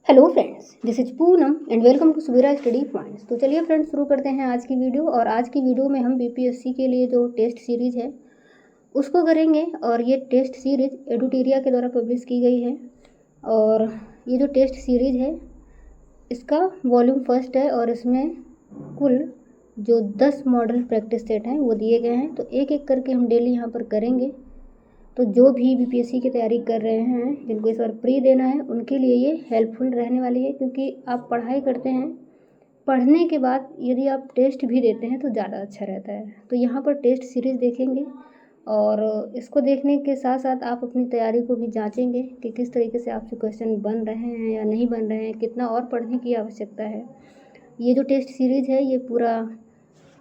Hello friends, this is Poonam and welcome to Subira study points. तो चलिए friends, शुरू करते हैं आज की वीडियो। और आज की वीडियो में हम बीपीएससी के लिए जो टेस्ट सीरीज़ है उसको करेंगे। और ये टेस्ट सीरीज़ एडुटेरिया के द्वारा पब्लिश की गई है। और ये जो टेस्ट सीरीज़ है इसका वॉल्यूम फर्स्ट है और इसमें कुल जो 10 मॉडल प्रैक्टिस सेट हैं वो दिए गए हैं। तो एक एक करके हम डेली यहाँ पर करेंगे। तो जो भी बीपीएससी की तैयारी कर रहे हैं, जिनको इस बार प्री देना है, उनके लिए ये हेल्पफुल रहने वाली है। क्योंकि आप पढ़ाई करते हैं, पढ़ने के बाद यदि आप टेस्ट भी देते हैं तो ज़्यादा अच्छा रहता है। तो यहाँ पर टेस्ट सीरीज़ देखेंगे और इसको देखने के साथ साथ आप अपनी तैयारी को भी जांचेंगे कि किस तरीके से आपसे क्वेश्चन बन रहे हैं या नहीं बन रहे हैं, कितना और पढ़ने की आवश्यकता है। ये जो टेस्ट सीरीज़ है ये पूरा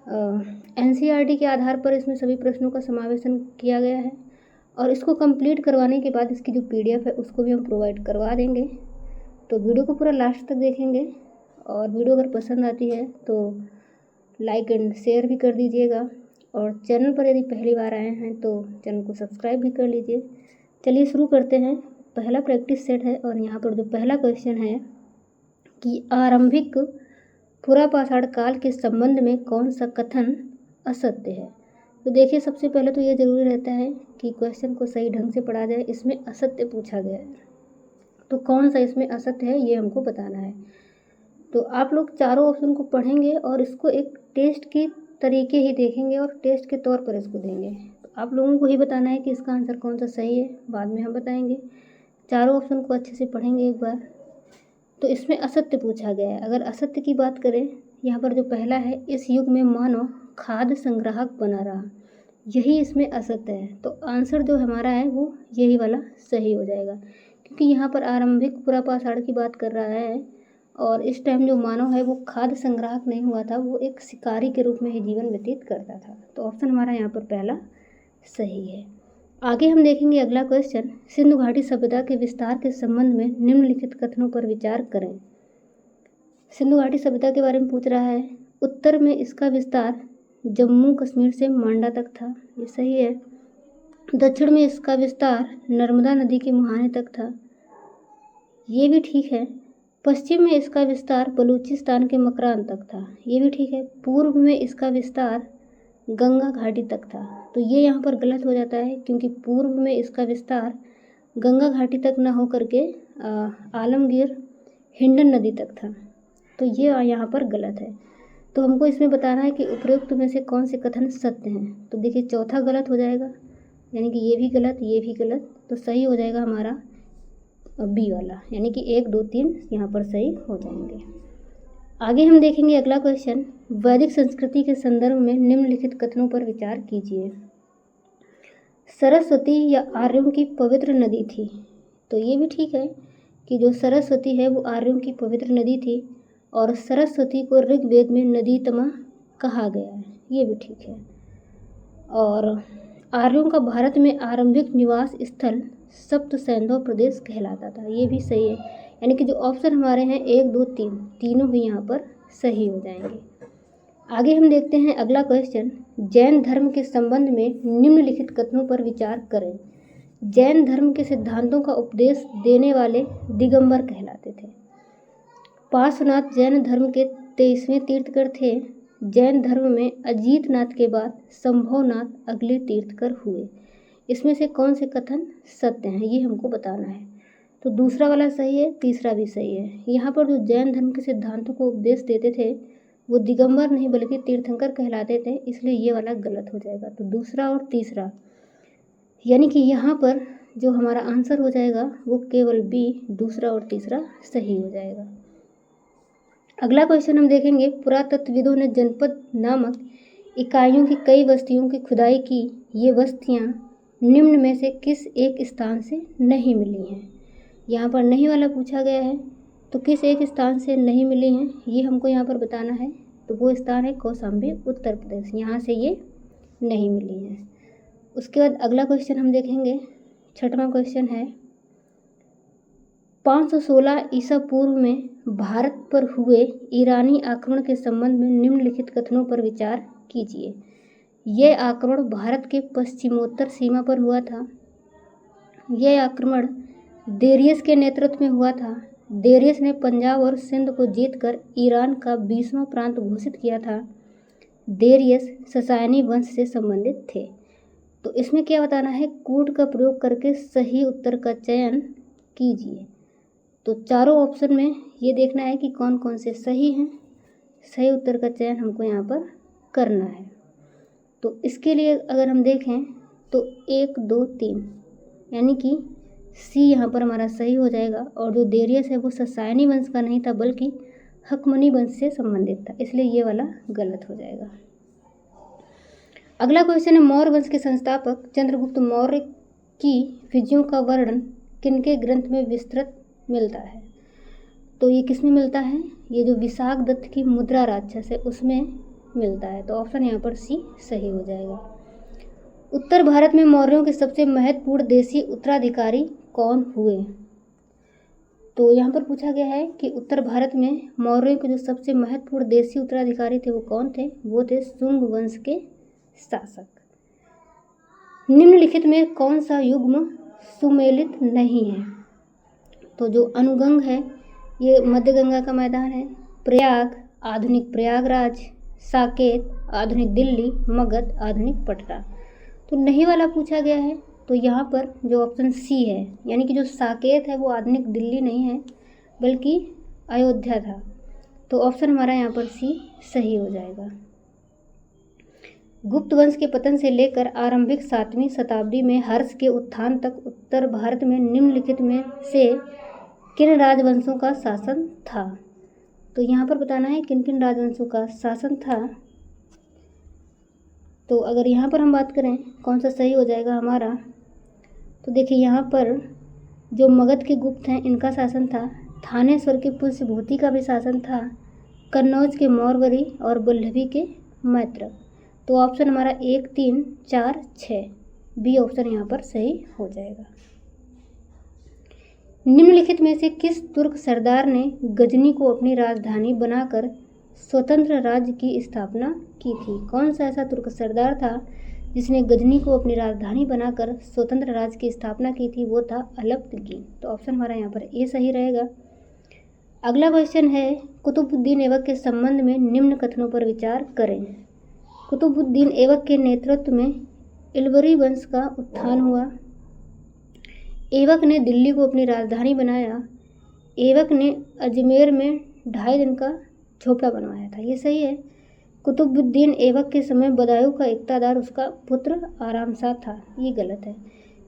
एनसीईआरटी के आधार पर इसमें सभी प्रश्नों का समावेशन किया गया है। और इसको कंप्लीट करवाने के बाद इसकी जो पीडीएफ है उसको भी हम प्रोवाइड करवा देंगे। तो वीडियो को पूरा लास्ट तक देखेंगे। और वीडियो अगर पसंद आती है तो लाइक एंड शेयर भी कर दीजिएगा। और चैनल पर यदि पहली बार आए हैं तो चैनल को सब्सक्राइब भी कर लीजिए। चलिए शुरू करते हैं। पहला प्रैक्टिस सेट है और यहाँ पर जो पहला क्वेश्चन है कि आरंभिक पुरापाषाण काल के संबंध में कौन सा कथन असत्य है। तो देखिए, सबसे पहले तो ये ज़रूरी रहता है कि क्वेश्चन को सही ढंग से पढ़ा जाए। इसमें असत्य पूछा गया है तो कौन सा इसमें असत्य है ये हमको बताना है। तो आप लोग चारों ऑप्शन को पढ़ेंगे और इसको एक टेस्ट की तरीके ही देखेंगे और टेस्ट के तौर पर इसको देंगे। तो आप लोगों को ही बताना है कि इसका आंसर कौन सा सही है, बाद में हम बताएंगे। चारों ऑप्शन को अच्छे से पढ़ेंगे एक बार। तो इसमें असत्य पूछा गया है। अगर असत्य की बात करें, यहाँ पर जो पहला है, इस युग में मानव खाद्य संग्राहक बना रहा, यही इसमें असत्य है। तो आंसर जो हमारा है वो यही वाला सही हो जाएगा। क्योंकि यहाँ पर आरंभिक पुरापाषाण की बात कर रहा है और इस टाइम जो मानव है वो खाद्य संग्राहक नहीं हुआ था, वो एक शिकारी के रूप में ही जीवन व्यतीत करता था। तो ऑप्शन हमारा यहाँ पर पहला सही है। आगे हम देखेंगे अगला क्वेश्चन, सिंधु घाटी सभ्यता के विस्तार के संबंध में निम्नलिखित कथनों पर विचार करें। सिंधु घाटी सभ्यता के बारे में पूछ रहा है। उत्तर में इसका विस्तार जम्मू कश्मीर से मांडा तक था, ये सही है। दक्षिण में इसका विस्तार नर्मदा नदी के मुहाने तक था, ये भी ठीक है। पश्चिम में इसका विस्तार बलूचिस्तान के मकरान तक था, ये भी ठीक है। पूर्व में इसका विस्तार गंगा घाटी तक था, तो ये यहाँ पर गलत हो जाता है क्योंकि पूर्व में इसका विस्तार गंगा घाटी तक न होकर के आलमगीर हिंडन नदी तक था, तो ये यहाँ पर गलत है। तो हमको इसमें बताना है कि उपरोक्त में से कौन से कथन सत्य हैं। तो देखिए, चौथा गलत हो जाएगा, यानी कि ये भी गलत, ये भी गलत। तो सही हो जाएगा हमारा बी वाला, यानी कि 1 2 3 यहाँ पर सही हो जाएंगे। आगे हम देखेंगे अगला क्वेश्चन, वैदिक संस्कृति के संदर्भ में निम्नलिखित कथनों पर विचार कीजिए। सरस्वती या आर्यों की पवित्र नदी थी, तो ये भी ठीक है कि जो सरस्वती है वो आर्यों की पवित्र नदी थी और सरस्वती को ऋग्वेद में नदीतमा कहा गया है, ये भी ठीक है। और आर्यों का भारत में आरंभिक निवास स्थल सप्त सैंधव प्रदेश कहलाता था, ये भी सही है। यानी कि जो ऑप्शन हमारे हैं 1 2 3 तीनों ही यहाँ पर सही हो जाएंगे। आगे हम देखते हैं अगला क्वेश्चन, जैन धर्म के संबंध में निम्नलिखित कथनों पर विचार करें। जैन धर्म के सिद्धांतों का उपदेश देने वाले दिगंबर कहलाते थे। पार्श्वनाथ जैन धर्म के 23वें तीर्थकर थे। जैन धर्म में अजीतनाथ के बाद संभवनाथ अगले तीर्थकर हुए। इसमें से कौन से कथन सत्य हैं ये हमको बताना है। तो दूसरा वाला सही है, तीसरा भी सही है। यहाँ पर जो जैन धर्म के सिद्धांतों को उपदेश देते थे वो दिगंबर नहीं बल्कि तीर्थंकर कहलाते थे, इसलिए ये वाला गलत हो जाएगा। तो दूसरा और तीसरा, यानी कि यहाँ पर जो हमारा आंसर हो जाएगा वो केवल बी, दूसरा और तीसरा सही हो जाएगा। अगला क्वेश्चन हम देखेंगे, पुरातत्वविदों ने जनपद नामक इकाइयों की कई बस्तियों की खुदाई की, ये बस्तियाँ निम्न में से किस एक स्थान से नहीं मिली हैं। यहाँ पर नहीं वाला पूछा गया है, तो किस एक स्थान से नहीं मिली हैं ये हमको यहाँ पर बताना है। तो वो स्थान है कौशाम्बी, उत्तर प्रदेश, यहाँ से ये नहीं मिली हैं। उसके बाद अगला क्वेश्चन हम देखेंगे, छठवां क्वेश्चन है, 516 ईसा पूर्व में भारत पर हुए ईरानी आक्रमण के संबंध में निम्नलिखित कथनों पर विचार कीजिए। यह आक्रमण भारत के पश्चिमोत्तर सीमा पर हुआ था। यह आक्रमण डेरियस के नेतृत्व में हुआ था। डेरियस ने पंजाब और सिंध को जीतकर ईरान का 20वां प्रांत घोषित किया था। डेरियस ससानी वंश से संबंधित थे। तो इसमें क्या बताना है, कूट का प्रयोग करके सही उत्तर का चयन कीजिए। तो चारों ऑप्शन में ये देखना है कि कौन कौन से सही हैं। सही उत्तर का चयन हमको यहाँ पर करना है। तो इसके लिए अगर हम देखें तो 1 2 3 यानी कि सी यहाँ पर हमारा सही हो जाएगा। और जो डेरियस है वो ससानी वंश का नहीं था बल्कि हकमनी वंश से संबंधित था, इसलिए ये वाला गलत हो जाएगा। अगला क्वेश्चन है, मौर्य वंश के संस्थापक चंद्रगुप्त मौर्य की विजयों का वर्णन किनके ग्रंथ में विस्तृत मिलता है? तो ये किस में मिलता है? ये जो विशाख दत्त की मुद्रा राक्षस है उसमें मिलता है। तो ऑप्शन यहाँ पर सी सही हो जाएगा। उत्तर भारत में मौर्यों के सबसे महत्वपूर्ण देशी उत्तराधिकारी कौन हुए? तो यहाँ पर पूछा गया है कि उत्तर भारत में मौर्यों के जो सबसे महत्वपूर्ण देशी उत्तराधिकारी थे वो कौन थे? वो थे शुंग वंश के शासक। निम्नलिखित में कौन सा युग्म सुमेलित नहीं है? तो जो अनुगंग है ये मध्य गंगा का मैदान है, प्रयाग आधुनिक प्रयागराज, साकेत आधुनिक दिल्ली, मगध आधुनिक पटना। तो नहीं वाला पूछा गया है। तो यहाँ पर जो ऑप्शन सी है यानी कि जो साकेत है वो आधुनिक दिल्ली नहीं है बल्कि अयोध्या था। तो ऑप्शन हमारा यहाँ पर सी सही हो जाएगा। गुप्त वंश के पतन से लेकर आरंभिक 7वीं शताब्दी में हर्ष के उत्थान तक उत्तर भारत में निम्नलिखित में से किन राजवंशों का शासन था? तो यहाँ पर बताना है किन किन राजवंशों का शासन था। तो अगर यहाँ पर हम बात करें कौन सा सही हो जाएगा हमारा, तो देखिए यहाँ पर जो मगध के गुप्त हैं इनका शासन था, थानेश्वर के पुष्यभूति का भी शासन था, कन्नौज के मौर्यवरी और वल्लभी के मैत्रक। तो ऑप्शन हमारा 1 3 4 6 बी ऑप्शन यहाँ पर सही हो जाएगा। निम्नलिखित में से किस तुर्क सरदार ने गजनी को अपनी राजधानी बनाकर स्वतंत्र राज्य की स्थापना की थी? कौन सा ऐसा तुर्क सरदार था जिसने गजनी को अपनी राजधानी बनाकर स्वतंत्र राज्य की स्थापना की थी? वो था अलप्तगीन। तो ऑप्शन हमारा यहाँ पर ए सही रहेगा। अगला क्वेश्चन है, कुतुबुद्दीन ऐबक के संबंध में निम्न कथनों पर विचार करें। कुतुबुद्दीन ऐबक के नेतृत्व में इल्वरी वंश का उत्थान हुआ। ऐबक ने दिल्ली को अपनी राजधानी बनाया। ऐबक ने अजमेर में 2.5 दिन का झोपड़ा बनवाया था, ये सही है। कुतुबुद्दीन ऐबक के समय बदायूं का इक़्तिदार उसका पुत्र आरामशाह था, ये गलत है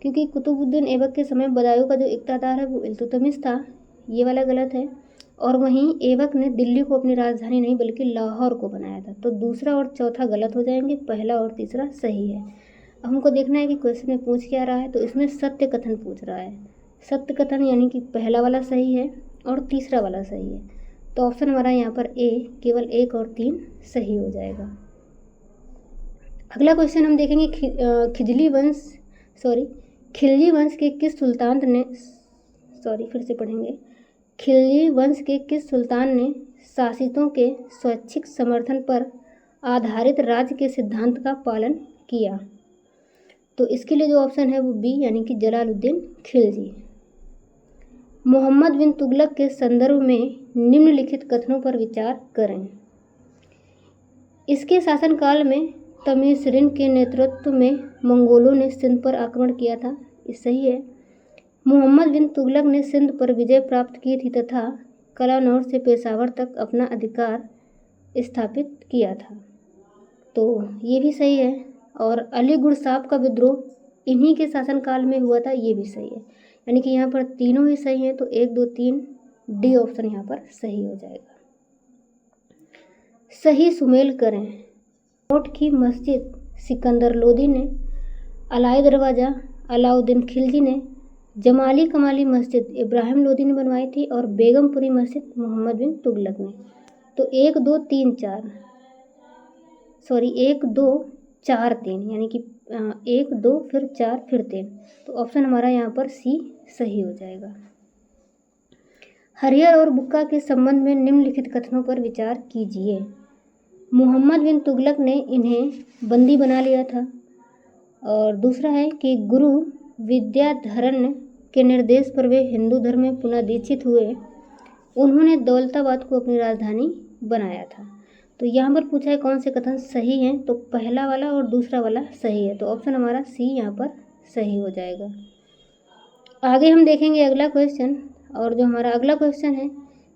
क्योंकि कुतुबुद्दीन ऐबक के समय बदायूं का जो इक़्तिदार है वो इल्तुतमिश था, ये वाला गलत है। और वहीं ऐबक ने दिल्ली को अपनी राजधानी नहीं बल्कि लाहौर को बनाया था। तो दूसरा और चौथा गलत हो जाएंगे, पहला और तीसरा सही है। अब हमको देखना है कि क्वेश्चन में पूछ क्या रहा है। तो इसमें सत्य कथन पूछ रहा है। सत्य कथन यानी कि पहला वाला सही है और तीसरा वाला सही है। तो ऑप्शन हमारा यहाँ पर ए केवल 1 और 3 सही हो जाएगा। अगला क्वेश्चन हम देखेंगे, खिलजी वंश के किस सुल्तान ने खिलजी वंश के किस सुल्तान ने शासितों के स्वैच्छिक समर्थन पर आधारित राज्य के सिद्धांत का पालन किया? तो इसके लिए जो ऑप्शन है वो बी यानी कि जलालुद्दीन खिलजी। मोहम्मद बिन तुगलक के संदर्भ में निम्नलिखित कथनों पर विचार करें। इसके शासनकाल में तमीसरिन के नेतृत्व में मंगोलों ने सिंध पर आक्रमण किया था, ये सही है। मोहम्मद बिन तुगलक ने सिंध पर विजय प्राप्त की थी तथा कलानौर से पेशावर तक अपना अधिकार स्थापित किया था, तो ये भी सही है। और अली गुरसाब का विद्रोह इन्हीं के शासनकाल में हुआ था, ये भी सही है। यानी कि यहाँ पर तीनों ही सही हैं, तो 1 2 3 डी ऑप्शन यहाँ पर सही हो जाएगा। सही सुमेल करें। कोट की मस्जिद सिकंदर लोदी ने, अलाई दरवाज़ा अलाउद्दीन खिलजी ने, जमाली कमाली मस्जिद इब्राहिम लोदी ने बनवाई थी और बेगमपुरी मस्जिद मोहम्मद बिन तुगलक ने। तो 1 2 3 4 यानी कि 1 2 फिर 4 फिर 3। तो ऑप्शन हमारा यहाँ पर सी सही हो जाएगा। हरिहर और बुक्का के संबंध में निम्नलिखित कथनों पर विचार कीजिए। मोहम्मद बिन तुगलक ने इन्हें बंदी बना लिया था। और दूसरा है कि गुरु विद्याधरण के निर्देश पर वे हिंदू धर्म में पुनः दीक्षित हुए। उन्होंने दौलताबाद को अपनी राजधानी बनाया था। तो यहाँ पर पूछा है कौन से कथन सही हैं, तो पहला वाला और दूसरा वाला सही है, तो ऑप्शन हमारा सी यहाँ पर सही हो जाएगा। आगे हम देखेंगे अगला क्वेश्चन, और जो हमारा अगला क्वेश्चन है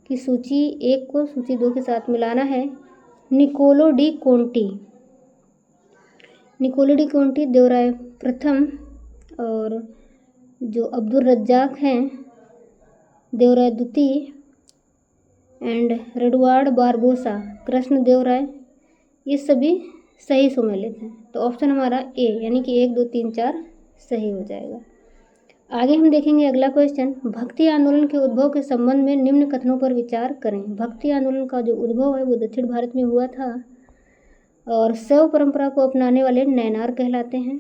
कि सूची 1 को सूची 2 के साथ मिलाना है। निकोलो डी कोंटी देवराय प्रथम और जो अब्दुल रज्जाक हैं देवराय द्वितीय एंड रेडवार्ड बारबोसा कृष्ण देवराय, ये सभी सही सुमेलित हैं। तो ऑप्शन हमारा ए यानी कि 1 2 3 4 सही हो जाएगा। आगे हम देखेंगे अगला क्वेश्चन, भक्ति आंदोलन के उद्भव के संबंध में निम्न कथनों पर विचार करें। भक्ति आंदोलन का जो उद्भव है वो दक्षिण भारत में हुआ था और शैव परंपरा को अपनाने वाले नैनार कहलाते हैं।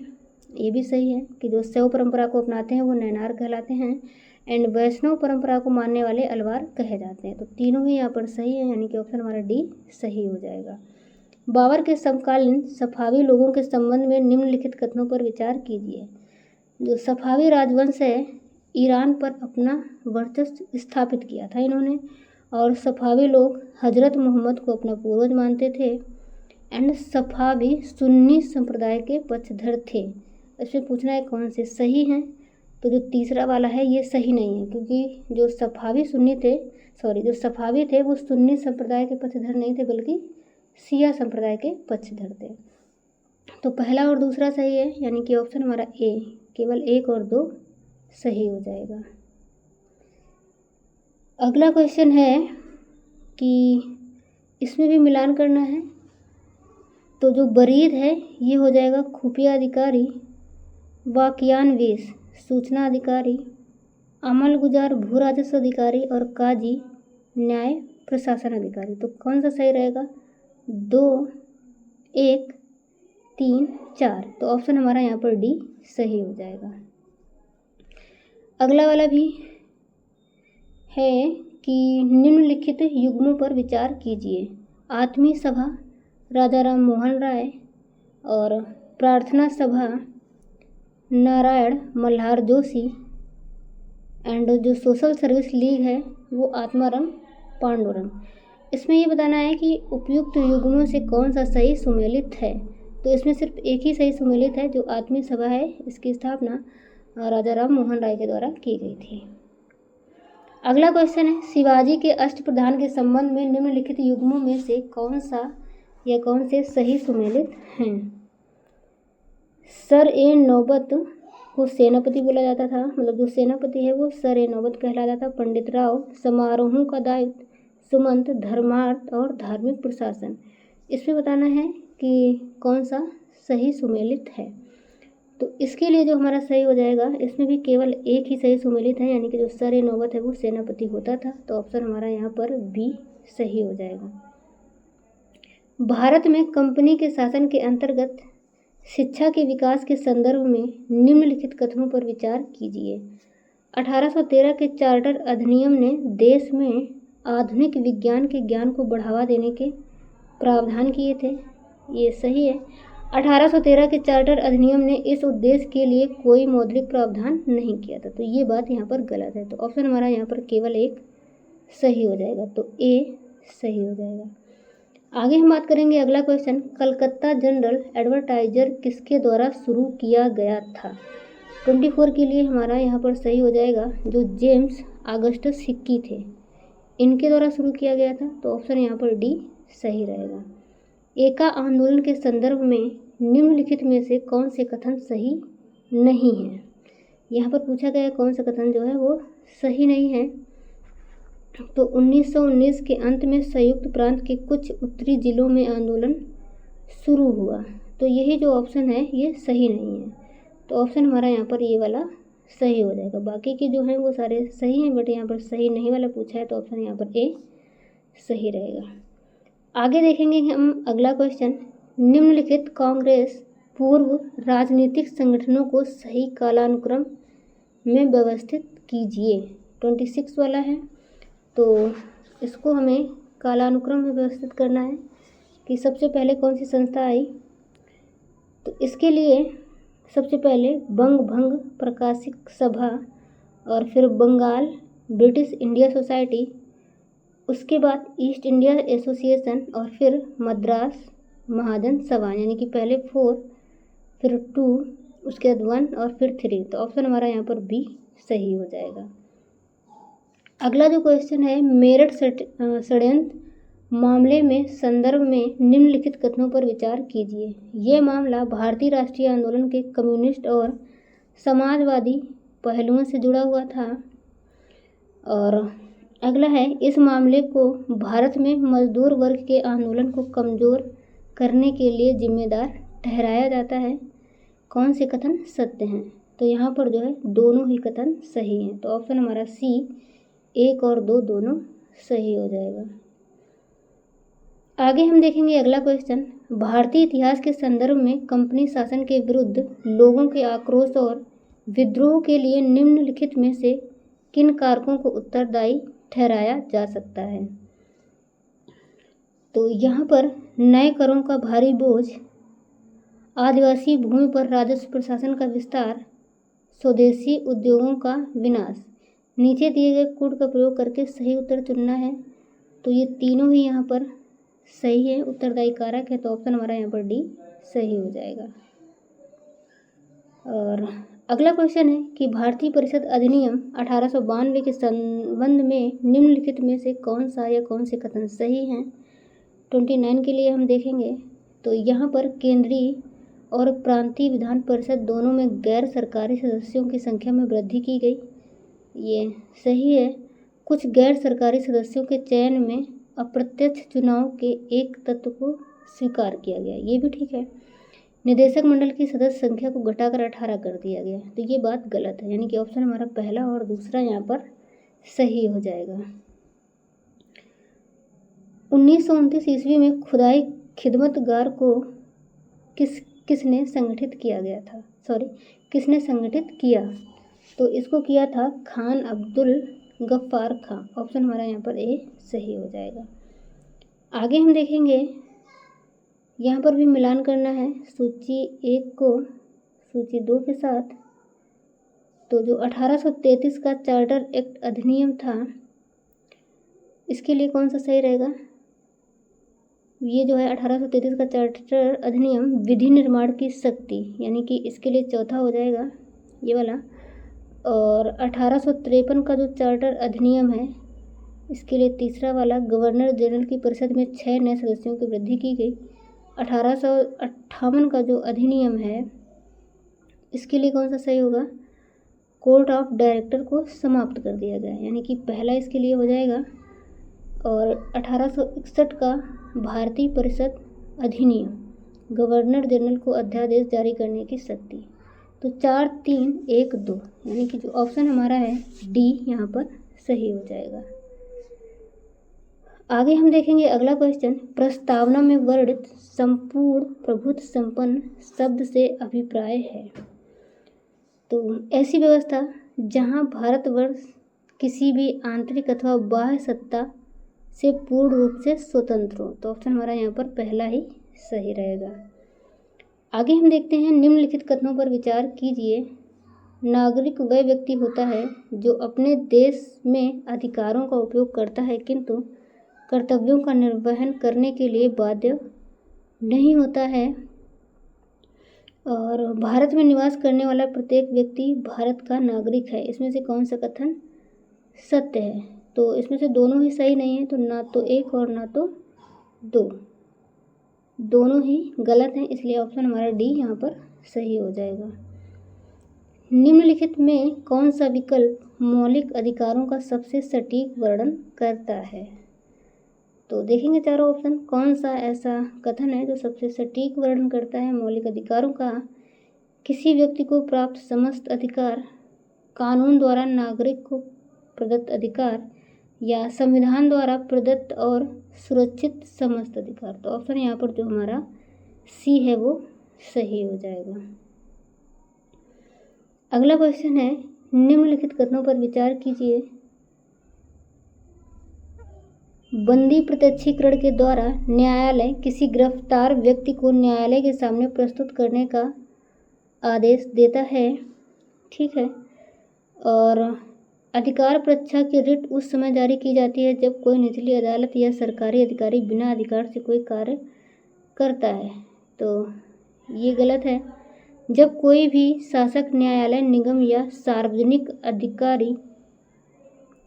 ये भी सही है कि जो शैव परंपरा को अपनाते हैं वो नैनार कहलाते हैं एंड वैष्णव परंपरा को मानने वाले अलवार कहे जाते हैं। तो तीनों ही यहाँ पर सही है यानी कि ऑप्शन हमारा डी सही हो जाएगा। बाबर के समकालीन सफावी लोगों के संबंध में निम्नलिखित कथनों पर विचार कीजिए। जो सफावी राजवंश है ईरान पर अपना वर्चस्व स्थापित किया था इन्होंने, और सफावी लोग हजरत मोहम्मद को अपना पूर्वज मानते थे एंड सफावी सुन्नी संप्रदाय के पक्षधर थे। इसमें पूछना है कौन से सही हैं, तो जो तीसरा वाला है ये सही नहीं है, क्योंकि जो सफावी थे वो सुन्नी संप्रदाय के पक्षधर नहीं थे बल्कि शिया संप्रदाय के पक्षधर थे। तो पहला और दूसरा सही है यानी कि ऑप्शन हमारा ए, केवल 1 और 2 सही हो जाएगा। अगला क्वेश्चन है कि इसमें भी मिलान करना है। तो जो बरीद है ये हो जाएगा खुफिया अधिकारी, वाकयानवेश सूचना अधिकारी, अमल गुजार भू राजस्व अधिकारी और काजी न्याय प्रशासन अधिकारी। तो कौन सा सही रहेगा? 2 1 3 4। तो ऑप्शन हमारा यहाँ पर डी सही हो जाएगा। अगला वाला भी है कि निम्नलिखित युग्मों पर विचार कीजिए। आत्मीय सभा राजा राम मोहन राय और प्रार्थना सभा नारायण मल्हार जोशी एंड जो सोशल सर्विस लीग है वो आत्माराम पांडुरंग। इसमें ये बताना है कि उपयुक्त युग्मों से कौन सा सही सुमेलित है। तो इसमें सिर्फ एक ही सही सुमेलित है, जो आत्मीय सभा है इसकी स्थापना राजा राम मोहन राय के द्वारा की गई थी। अगला क्वेश्चन है शिवाजी के अष्टप्रधान के संबंध में निम्नलिखित युग्मों में से कौन सा या कौन से सही सुमेलित हैं। सर ए नौबत को सेनापति बोला जाता था, मतलब जो सेनापति है वो सर ए नौबत कहलाता था। पंडित राव समारोहों का दायित्व, सुमंत धर्मार्थ और धार्मिक प्रशासन। इसमें बताना है कि कौन सा सही सुमेलित है। तो इसके लिए जो हमारा सही हो जाएगा, इसमें भी केवल एक ही सही सुमेलित है यानी कि जो सर ए नौबत है वो सेनापति होता था। तो ऑप्शन हमारा यहाँ पर बी सही हो जाएगा। भारत में कंपनी के शासन के अंतर्गत शिक्षा के विकास के संदर्भ में निम्नलिखित कथनों पर विचार कीजिए। 1813 के चार्टर अधिनियम ने देश में आधुनिक विज्ञान के ज्ञान को बढ़ावा देने के प्रावधान किए थे। ये सही है। 1813 के चार्टर अधिनियम ने इस उद्देश्य के लिए कोई मौद्रिक प्रावधान नहीं किया था। तो ये बात यहाँ पर गलत है। तो ऑप्शन हमारा यहाँ पर केवल एक सही हो जाएगा। तो ए सही हो जाएगा। आगे हम बात करेंगे अगला क्वेश्चन, कलकत्ता जनरल एडवर्टाइजर किसके द्वारा शुरू किया गया था। 24 के लिए हमारा यहाँ पर सही हो जाएगा, जो जेम्स ऑगस्टस हिक्की थे इनके द्वारा शुरू किया गया था। तो ऑप्शन यहाँ पर डी सही रहेगा। एका आंदोलन के संदर्भ में निम्नलिखित में से कौन से कथन सही नहीं है। यहाँ पर पूछा गया कौन सा कथन जो है वो सही नहीं है। तो 1919 के अंत में संयुक्त प्रांत के कुछ उत्तरी जिलों में आंदोलन शुरू हुआ। तो यही जो ऑप्शन है ये सही नहीं है। तो ऑप्शन हमारा यहाँ पर ये वाला सही हो जाएगा। बाकी के जो हैं वो सारे सही हैं, बट यहाँ पर सही नहीं वाला पूछा है, तो ऑप्शन यहाँ पर ए सही रहेगा। आगे देखेंगे हम अगला क्वेश्चन, निम्नलिखित कांग्रेस पूर्व राजनीतिक संगठनों को सही कालानुक्रम में व्यवस्थित कीजिए। 26 वाला है, तो इसको हमें कालानुक्रम में व्यवस्थित करना है कि सबसे पहले कौन सी संस्था आई। तो इसके लिए सबसे पहले बंग भंग प्रकाशिक सभा और फिर बंगाल ब्रिटिश इंडिया सोसाइटी उसके बाद ईस्ट इंडिया एसोसिएशन और फिर मद्रास महाजन सभा, यानी कि पहले 4 फिर 2 उसके बाद 1 और फिर 3। तो ऑप्शन हमारा यहाँ पर बी सही हो जाएगा। अगला जो क्वेश्चन है, मेरठ षड्यंत्र मामले में संदर्भ में निम्नलिखित कथनों पर विचार कीजिए। ये मामला भारतीय राष्ट्रीय आंदोलन के कम्युनिस्ट और समाजवादी पहलुओं से जुड़ा हुआ था। और अगला है, इस मामले को भारत में मजदूर वर्ग के आंदोलन को कमज़ोर करने के लिए जिम्मेदार ठहराया जाता है। कौन से कथन सत्य हैं? तो यहाँ पर जो है दोनों ही कथन सही हैं। तो ऑप्शन हमारा सी 1 और 2 दोनों सही हो जाएगा। आगे हम देखेंगे अगला क्वेश्चन, भारतीय इतिहास के संदर्भ में कंपनी शासन के विरुद्ध लोगों के आक्रोश और विद्रोह के लिए निम्नलिखित में से किन कारकों को उत्तरदायी ठहराया जा सकता है? तो यहाँ पर नए करों का भारी बोझ, आदिवासी भूमि पर राजस्व प्रशासन का विस्तार, स्वदेशी उद्योगों का विनाश। नीचे दिए गए कोड का प्रयोग करके सही उत्तर चुनना है। तो ये तीनों ही यहाँ पर सही है, उत्तरदायी कारक है। तो ऑप्शन हमारा यहाँ पर डी सही हो जाएगा। और अगला क्वेश्चन है कि भारतीय परिषद अधिनियम 1892 के संबंध में निम्नलिखित में से कौन सा या कौन से कथन सही हैं? 29 के लिए हम देखेंगे। तो यहाँ पर केंद्रीय और प्रांतीय विधान परिषद दोनों में गैर सरकारी सदस्यों की संख्या में वृद्धि की गई, ये सही है। कुछ गैर सरकारी सदस्यों के चयन में अप्रत्यक्ष चुनाव के एक तत्व को स्वीकार किया गया, ये भी ठीक है। निदेशक मंडल की सदस्य संख्या को घटाकर 18 कर दिया गया, तो ये बात गलत है, यानी कि ऑप्शन हमारा पहला और दूसरा यहाँ पर सही हो जाएगा। 1929 ईस्वी में खुदाई खिदमतगार को किसने संगठित किया? तो इसको किया था खान अब्दुल गफ्फार खां। ऑप्शन हमारा यहाँ पर ए सही हो जाएगा। आगे हम देखेंगे, यहाँ पर भी मिलान करना है सूची 1 को सूची 2 के साथ। तो जो 1833 का चार्टर एक्ट अधिनियम था, इसके लिए कौन सा सही रहेगा? ये जो है 1833 का चार्टर अधिनियम विधि निर्माण की शक्ति, यानी कि इसके लिए चौथा हो जाएगा ये वाला। और 1853 का जो चार्टर अधिनियम है, इसके लिए तीसरा वाला गवर्नर जनरल की परिषद में 6 नए सदस्यों की वृद्धि की गई। 1858 का जो अधिनियम है, इसके लिए कौन सा सही होगा? कोर्ट ऑफ डायरेक्टर को समाप्त कर दिया गया, यानी कि पहला इसके लिए हो जाएगा। और 1861 का भारतीय परिषद अधिनियम, गवर्नर जनरल को अध्यादेश जारी करने की शक्ति। तो 4, 3, 1, 2, यानी कि जो ऑप्शन हमारा है डी यहाँ पर सही हो जाएगा। आगे हम देखेंगे अगला क्वेश्चन, प्रस्तावना में वर्णित संपूर्ण प्रभुत्व संपन्न शब्द से अभिप्राय है। तो ऐसी व्यवस्था जहाँ भारतवर्ष किसी भी आंतरिक अथवा बाह्य सत्ता से पूर्ण रूप से स्वतंत्र हो। तो ऑप्शन हमारा यहाँ पर पहला ही सही रहेगा। आगे हम देखते हैं, निम्नलिखित कथनों पर विचार कीजिए। नागरिक वह व्यक्ति होता है जो अपने देश में अधिकारों का उपयोग करता है किंतु कर्तव्यों का निर्वहन करने के लिए बाध्य नहीं होता है। और भारत में निवास करने वाला प्रत्येक व्यक्ति भारत का नागरिक है। इसमें से कौन सा कथन सत्य है? तो इसमें से दोनों ही सही नहीं है, तो ना तो 1 और ना तो 2, दोनों ही गलत हैं, इसलिए ऑप्शन हमारा डी यहाँ पर सही हो जाएगा। निम्नलिखित में कौन सा विकल्प मौलिक अधिकारों का सबसे सटीक वर्णन करता है? तो देखेंगे चारों ऑप्शन, कौन सा ऐसा कथन है जो सबसे सटीक वर्णन करता है मौलिक अधिकारों का? किसी व्यक्ति को प्राप्त समस्त अधिकार, कानून द्वारा नागरिक को प्रदत्त अधिकार, या संविधान द्वारा प्रदत्त और सुरक्षित समस्त अधिकार। तो ऑप्शन यहाँ पर जो हमारा सी है वो सही हो जाएगा। अगला क्वेश्चन है, निम्नलिखित कथनों पर विचार कीजिए। बंदी प्रत्यक्षीकरण के द्वारा न्यायालय किसी गिरफ्तार व्यक्ति को न्यायालय के सामने प्रस्तुत करने का आदेश देता है, ठीक है। और अधिकार परीक्षा की रिट उस समय जारी की जाती है जब कोई निचली अदालत या सरकारी अधिकारी बिना अधिकार से कोई कार्य करता है। तो ये गलत है। जब कोई भी शासक, न्यायालय, निगम या सार्वजनिक अधिकारी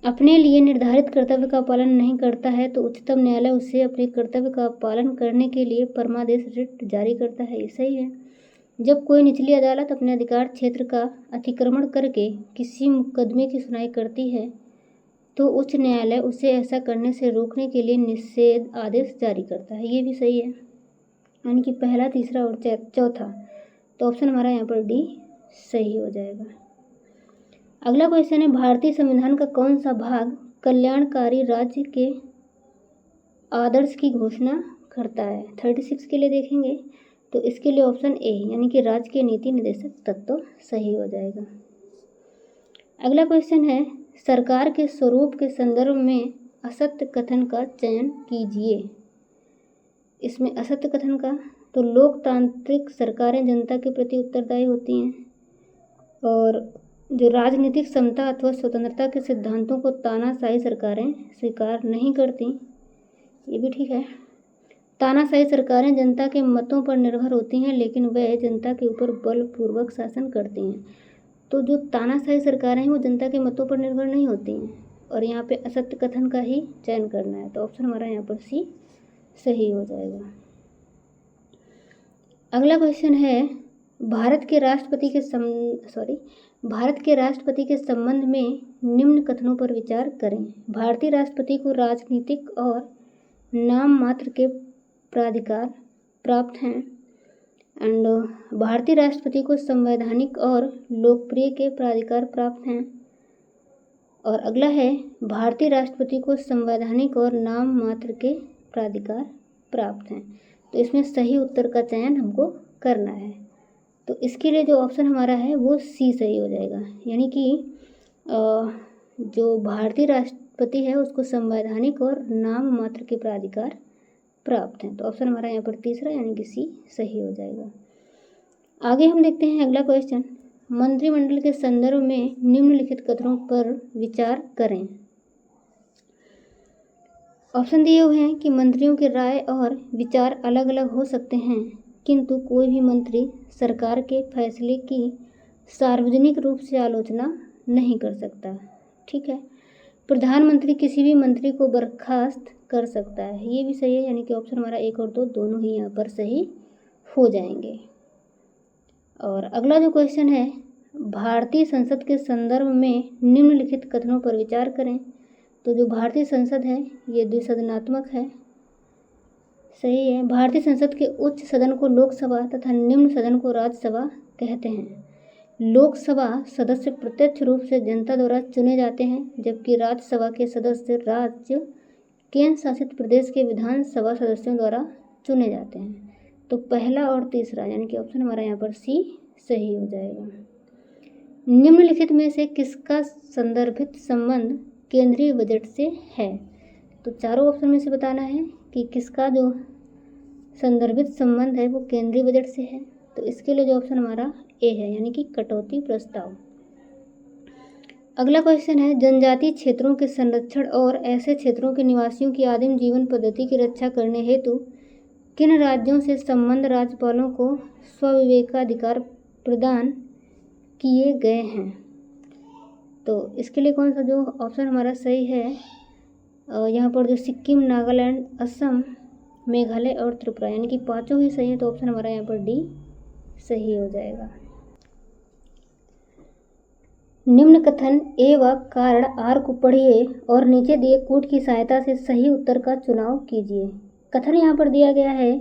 अपने लिए निर्धारित कर्तव्य का पालन नहीं करता है तो उच्चतम न्यायालय उसे अपने कर्तव्य का पालन करने के लिए परमादेश रिट जारी करता है। ये सही है। जब कोई निचली अदालत अपने अधिकार क्षेत्र का अतिक्रमण करके किसी मुकदमे की सुनवाई करती है तो उच्च न्यायालय उसे ऐसा करने से रोकने के लिए निषेध आदेश जारी करता है। ये भी सही है, यानी कि पहला, तीसरा और चौथा। तो ऑप्शन हमारा यहाँ पर डी सही हो जाएगा। अगला क्वेश्चन है, भारतीय संविधान का कौन सा भाग कल्याणकारी राज्य के आदर्श की घोषणा करता है? 36 के लिए देखेंगे तो इसके लिए ऑप्शन ए यानी कि राज्य के नीति निर्देशक तत्व सही हो जाएगा। अगला क्वेश्चन है, सरकार के स्वरूप के संदर्भ में असत्य कथन का चयन कीजिए। इसमें असत्य कथन का, तो लोकतांत्रिक सरकारें जनता के प्रति उत्तरदायी होती हैं और जो राजनीतिक समता अथवा स्वतंत्रता के सिद्धांतों को तानाशाही सरकारें स्वीकार नहीं करती, ये भी ठीक है। तानाशाही सरकारें जनता के मतों पर निर्भर होती हैं लेकिन वह जनता के ऊपर बलपूर्वक शासन करती हैं। तो जो तानाशाही सरकारें हैं वो जनता के मतों पर निर्भर नहीं होती हैं और यहाँ पे असत्य कथन का ही चयन करना है। तो ऑप्शन हमारा यहाँ पर सी सही हो जाएगा। अगला क्वेश्चन है, भारत के राष्ट्रपति के संबंध में निम्न कथनों पर विचार करें। भारतीय राष्ट्रपति को राजनीतिक और नाम मात्र के प्राधिकार प्राप्त हैं एंड भारतीय राष्ट्रपति को संवैधानिक और लोकप्रिय के प्राधिकार प्राप्त हैं। और अगला है, भारतीय राष्ट्रपति को संवैधानिक और नाम मात्र के प्राधिकार प्राप्त हैं। तो इसमें सही उत्तर का चयन हमको करना है। तो इसके लिए जो ऑप्शन हमारा है वो सी सही हो जाएगा, यानी कि जो भारतीय राष्ट्रपति है उसको संवैधानिक और नाम मात्र के प्राधिकार प्राप्त हैं। तो ऑप्शन हमारा यहाँ पर तीसरा यानी कि सी सही हो जाएगा। आगे हम देखते हैं अगला क्वेश्चन, मंत्रिमंडल के संदर्भ में निम्नलिखित कथनों पर विचार करें। ऑप्शन दिए हुए हैं कि मंत्रियों की राय और विचार अलग अलग हो सकते हैं किंतु कोई भी मंत्री सरकार के फैसले की सार्वजनिक रूप से आलोचना नहीं कर सकता। ठीक है। प्रधानमंत्री किसी भी मंत्री को बर्खास्त कर सकता है। ये भी सही है, यानी कि ऑप्शन हमारा 1 और 2 दोनों ही यहाँ पर सही हो जाएंगे। और अगला जो क्वेश्चन है, भारतीय संसद के संदर्भ में निम्नलिखित कथनों पर विचार करें। तो जो भारतीय संसद है ये द्विसदनात्मक है, सही है। भारतीय संसद के उच्च सदन को लोकसभा तथा निम्न सदन को राज्यसभा कहते हैं। लोकसभा सदस्य प्रत्यक्ष रूप से जनता द्वारा चुने जाते हैं जबकि राज्यसभा के सदस्य राज्य केंद्र शासित प्रदेश के विधानसभा सदस्यों द्वारा चुने जाते हैं। तो पहला और तीसरा यानी कि ऑप्शन हमारा यहाँ पर सी सही हो जाएगा। निम्नलिखित में से किसका संदर्भित संबंध केंद्रीय बजट से है? तो चारों ऑप्शन में से बताना है कि किसका जो संदर्भित संबंध है वो केंद्रीय बजट से है। तो इसके लिए जो ऑप्शन हमारा ए है यानी कि कटौती प्रस्ताव। अगला क्वेश्चन है, जनजातीय क्षेत्रों के संरक्षण और ऐसे क्षेत्रों के निवासियों की आदिम जीवन पद्धति की रक्षा करने हेतु किन राज्यों से संबंध राज्यपालों को स्वविवेकाधिकार प्रदान किए गए हैं? तो इसके लिए कौन सा जो ऑप्शन हमारा सही है, यहाँ पर जो सिक्किम, नागालैंड, असम, मेघालय और त्रिपुरा यानी कि पांचों ही सही है। तो ऑप्शन हमारा यहाँ पर डी सही हो जाएगा। निम्न कथन ए व कारण आर को पढ़िए और नीचे दिए कूट की सहायता से सही उत्तर का चुनाव कीजिए। कथन यहाँ पर दिया गया है,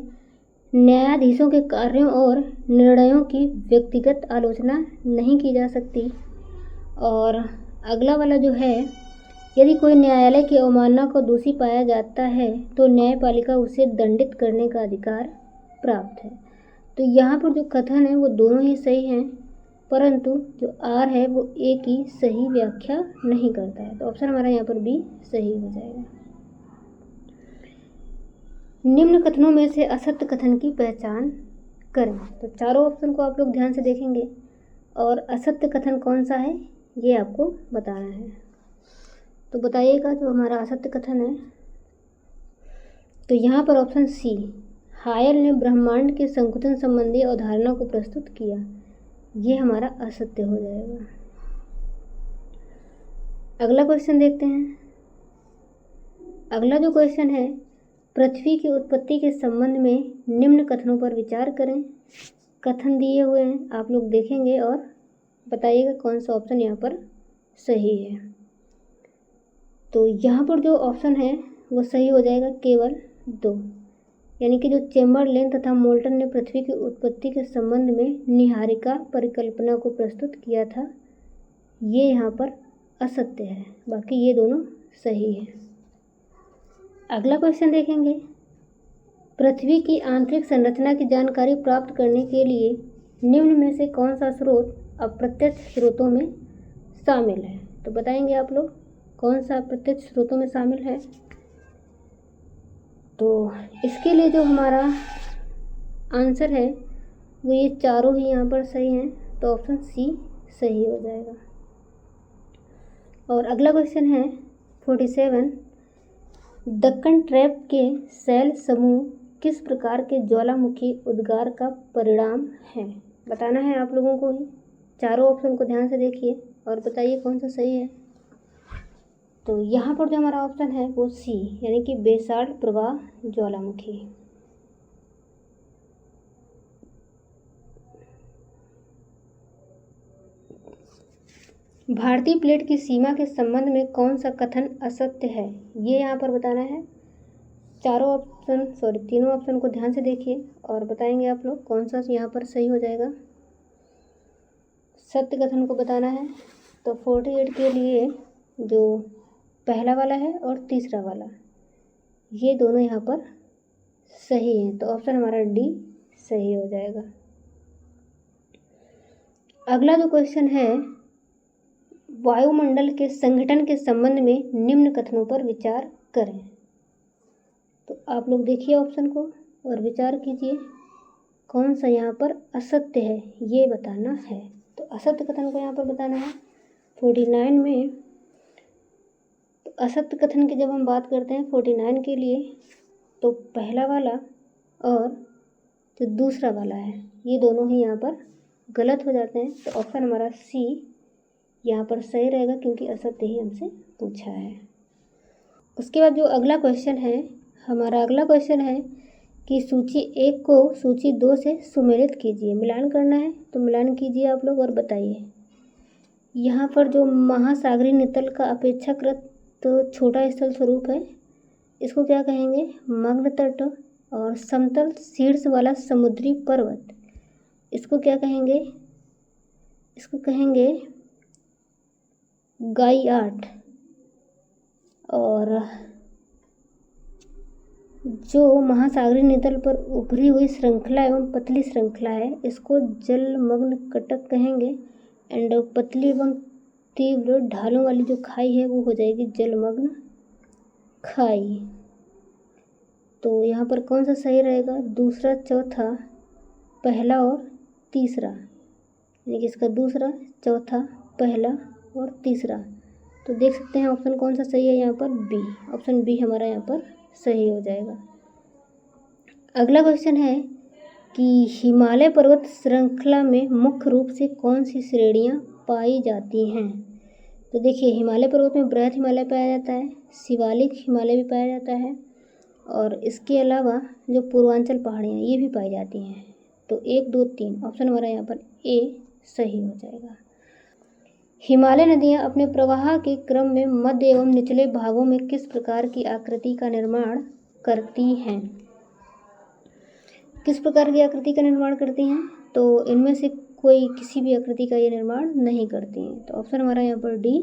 न्यायाधीशों के कार्यों और निर्णयों की व्यक्तिगत आलोचना नहीं की जा सकती। और अगला वाला जो है, यदि कोई न्यायालय की अवमानना को दोषी पाया जाता है तो न्यायपालिका उसे दंडित करने का अधिकार प्राप्त है। तो यहाँ पर जो कथन है वो दोनों ही सही हैं, परंतु जो आर है वो ए की सही व्याख्या नहीं करता है। तो ऑप्शन हमारा यहाँ पर बी सही हो जाएगा। निम्न कथनों में से असत्य कथन की पहचान करें। तो चारों ऑप्शन को आप लोग ध्यान से देखेंगे और असत्य कथन कौन सा है ये आपको बताना है। तो बताइएगा जो हमारा असत्य कथन है। तो यहाँ पर ऑप्शन सी, हायल ने ब्रह्मांड के संकुचन संबंधी अवधारणा को प्रस्तुत किया, ये हमारा असत्य हो जाएगा। अगला क्वेश्चन देखते हैं। अगला जो क्वेश्चन है, पृथ्वी की उत्पत्ति के संबंध में निम्न कथनों पर विचार करें। कथन दिए हुए हैं, आप लोग देखेंगे और बताइएगा कौन सा ऑप्शन यहाँ पर सही है। तो यहाँ पर जो ऑप्शन है वो सही हो जाएगा केवल 2, यानी कि जो चेम्बरलेन तथा मोल्टन ने पृथ्वी की उत्पत्ति के संबंध में निहारिका परिकल्पना को प्रस्तुत किया था, ये यहाँ पर असत्य है, बाकी ये दोनों सही है। अगला क्वेश्चन देखेंगे। पृथ्वी की आंतरिक संरचना की जानकारी प्राप्त करने के लिए निम्न में से कौन सा स्रोत अप्रत्यक्ष स्रोतों में शामिल है। तो बताएंगे आप लोग कौन सा अप्रत्यक्ष स्रोतों में शामिल है। तो इसके लिए जो हमारा आंसर है वो ये चारों ही यहाँ पर सही हैं, तो ऑप्शन सी सही हो जाएगा। और अगला क्वेश्चन है 47, दक्कन ट्रैप के शैल समूह किस प्रकार के ज्वालामुखी उद्गार का परिणाम है। बताना है आप लोगों को ही। चारों ऑप्शन को ध्यान से देखिए और बताइए कौन सा सही है। तो यहाँ पर जो हमारा ऑप्शन है वो सी, यानी कि बेसाल्ट प्रवाह ज्वालामुखी। भारतीय प्लेट की सीमा के संबंध में कौन सा कथन असत्य है, ये यहाँ पर बताना है। तीनों ऑप्शन को ध्यान से देखिए और बताएंगे आप लोग कौन सा यहाँ पर सही हो जाएगा। सत्य कथन को बताना है। तो 48 के लिए जो पहला वाला है और तीसरा वाला, ये दोनों यहाँ पर सही हैं, तो ऑप्शन हमारा डी सही हो जाएगा। अगला जो क्वेश्चन है, वायुमंडल के संगठन के संबंध में निम्न कथनों पर विचार करें। तो आप लोग देखिए ऑप्शन को और विचार कीजिए कौन सा यहाँ पर असत्य है, ये बताना है। तो असत्य कथन को यहाँ पर बताना है 49 में। तो असत्य कथन की जब हम बात करते हैं 49 के लिए, तो पहला वाला और जो दूसरा वाला है ये दोनों ही यहाँ पर गलत हो जाते हैं, तो ऑप्शन हमारा सी यहाँ पर सही रहेगा, क्योंकि असत्य ही हमसे पूछा है। उसके बाद जो अगला क्वेश्चन है, हमारा अगला क्वेश्चन है कि सूची 1 को सूची 2 से सुमेलित कीजिए। मिलान करना है, तो मिलान कीजिए आप लोग और बताइए। यहाँ पर जो महासागरीय नितल का अपेक्षाकृत तो छोटा स्थल स्वरूप है, इसको क्या कहेंगे, मग्न तट। और समतल शीर्ष वाला समुद्री पर्वत, इसको क्या कहेंगे, इसको कहेंगे गाइआर्ट। और जो महासागरीय नितल पर उभरी हुई श्रृंखला एवं पतली श्रृंखला है, इसको जलमग्न कटक कहेंगे। एंड पतली एवं तीव्र ढालों वाली जो खाई है वो हो जाएगी जलमग्न खाई। तो यहाँ पर कौन सा सही रहेगा, दूसरा, चौथा, पहला और तीसरा, यानी कि इसका दूसरा, चौथा, पहला और तीसरा। तो देख सकते हैं ऑप्शन कौन सा सही है यहाँ पर, बी। ऑप्शन बी हमारा यहाँ पर सही हो जाएगा। अगला क्वेश्चन है कि हिमालय पर्वत श्रृंखला में मुख्य रूप से कौन सी श्रेणियाँ पाई जाती हैं। तो देखिए हिमालय पर्वत में बृहद हिमालय पाया जाता है, शिवालिक हिमालय भी पाया जाता है, और इसके अलावा जो पूर्वांचल पहाड़ियाँ ये भी पाई जाती हैं। तो 1, 2, 3 ऑप्शन हमारा यहाँ पर ए सही हो जाएगा। हिमालय नदियाँ अपने प्रवाह के क्रम में मध्य एवं निचले भागों में किस प्रकार की आकृति का निर्माण करती हैं। किस प्रकार की आकृति का निर्माण करती हैं, तो इनमें से कोई किसी भी आकृति का ये निर्माण नहीं करती हैं, तो ऑप्शन हमारा यहाँ पर डी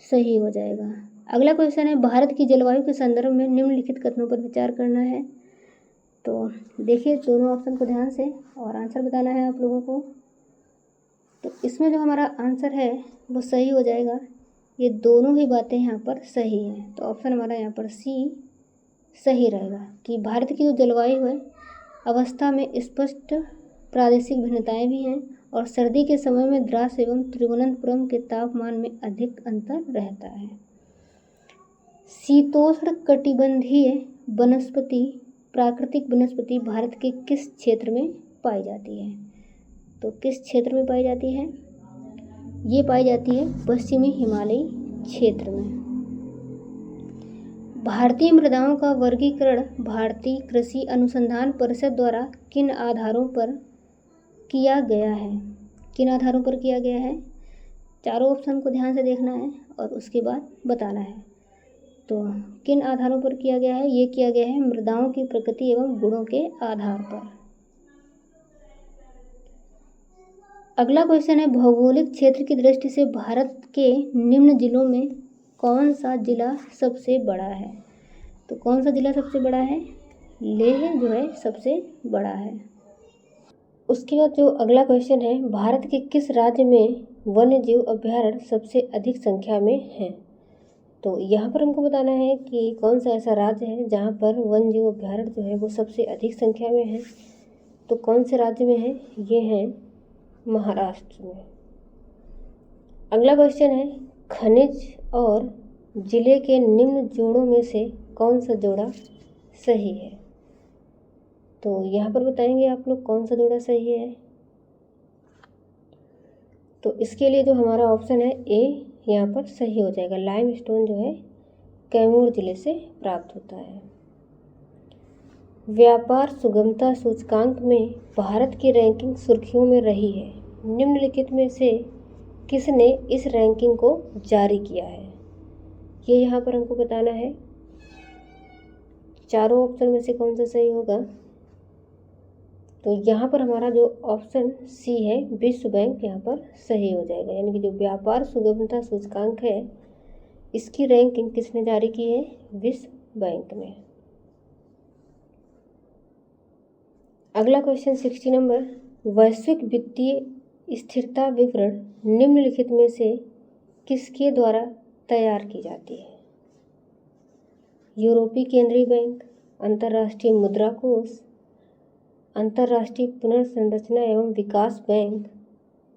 सही हो जाएगा। अगला क्वेश्चन है, भारत की जलवायु के संदर्भ में निम्नलिखित कथनों पर विचार करना है। तो देखिए दोनों ऑप्शन को ध्यान से और आंसर बताना है आप लोगों को। तो इसमें जो हमारा आंसर है वो सही हो जाएगा, ये दोनों ही बातें यहाँ पर सही हैं, तो ऑप्शन हमारा यहाँ पर सी सही रहेगा कि भारत की जो जलवायु है अवस्था में स्पष्ट प्रादेशिक भिन्नताएं भी हैं, और सर्दी के समय में द्रास एवं त्रिवेंद्रपुरम के तापमान में अधिक अंतर रहता है। शीतोष्ण कटिबंधीय वनस्पति प्राकृतिक वनस्पति भारत के किस क्षेत्र में पाई जाती है? तो किस क्षेत्र में पाई जाती है? ये पाई जाती है पश्चिमी हिमालयी क्षेत्र में। भारतीय मृदाओं का वर्गीकरण भारतीय कृषि अनुसंधान परिषद द्वारा किन आधारों पर किया गया है? किन आधारों पर किया गया है? चारों ऑप्शन को ध्यान से देखना है और उसके बाद बताना है। तो किन आधारों पर किया गया है? ये किया गया है मृदाओं की प्रकृति एवं गुणों के आधार पर। अगला क्वेश्चन है, भौगोलिक क्षेत्र की दृष्टि से भारत के निम्न जिलों में कौन सा जिला सबसे बड़ा है? तो कौन सा जिला सबसे बड़ा है? लेह जो है सबसे बड़ा है। उसके बाद जो अगला क्वेश्चन है, भारत के किस राज्य में वन्य जीव अभ्यारण्य सबसे अधिक संख्या में है? तो यहाँ पर हमको बताना है कि कौन सा ऐसा राज्य है जहाँ पर वन्य जीव अभ्यारण्य जो है वो सबसे अधिक संख्या में है। तो कौन से राज्य में है? ये है महाराष्ट्र में। अगला क्वेश्चन है, खनिज और जिले के निम्न जोड़ों में से कौन सा जोड़ा सही है? तो यहाँ पर बताएंगे आप लोग कौन सा जोड़ा सही है। तो इसके लिए जो हमारा ऑप्शन है ए यहाँ पर सही हो जाएगा। लाइमस्टोन जो है कैमूर जिले से प्राप्त होता है। व्यापार सुगमता सूचकांक में भारत की रैंकिंग सुर्खियों में रही है। निम्नलिखित में से किसने इस रैंकिंग को जारी किया है? ये यहाँ पर हमको बताना है। चारों ऑप्शन में से कौन सा सही होगा? तो यहाँ पर हमारा जो ऑप्शन सी है विश्व बैंक यहाँ पर सही हो जाएगा। यानी कि जो व्यापार सुगमता सूचकांक है इसकी रैंकिंग किसने जारी की है? विश्व बैंक ने। अगला क्वेश्चन 60 नंबर, वैश्विक वित्तीय स्थिरता विवरण निम्नलिखित में से किसके द्वारा तैयार की जाती है? यूरोपीय केंद्रीय बैंक, अंतर्राष्ट्रीय मुद्रा कोष, अंतर्राष्ट्रीय पुनर्संरचना एवं विकास बैंक,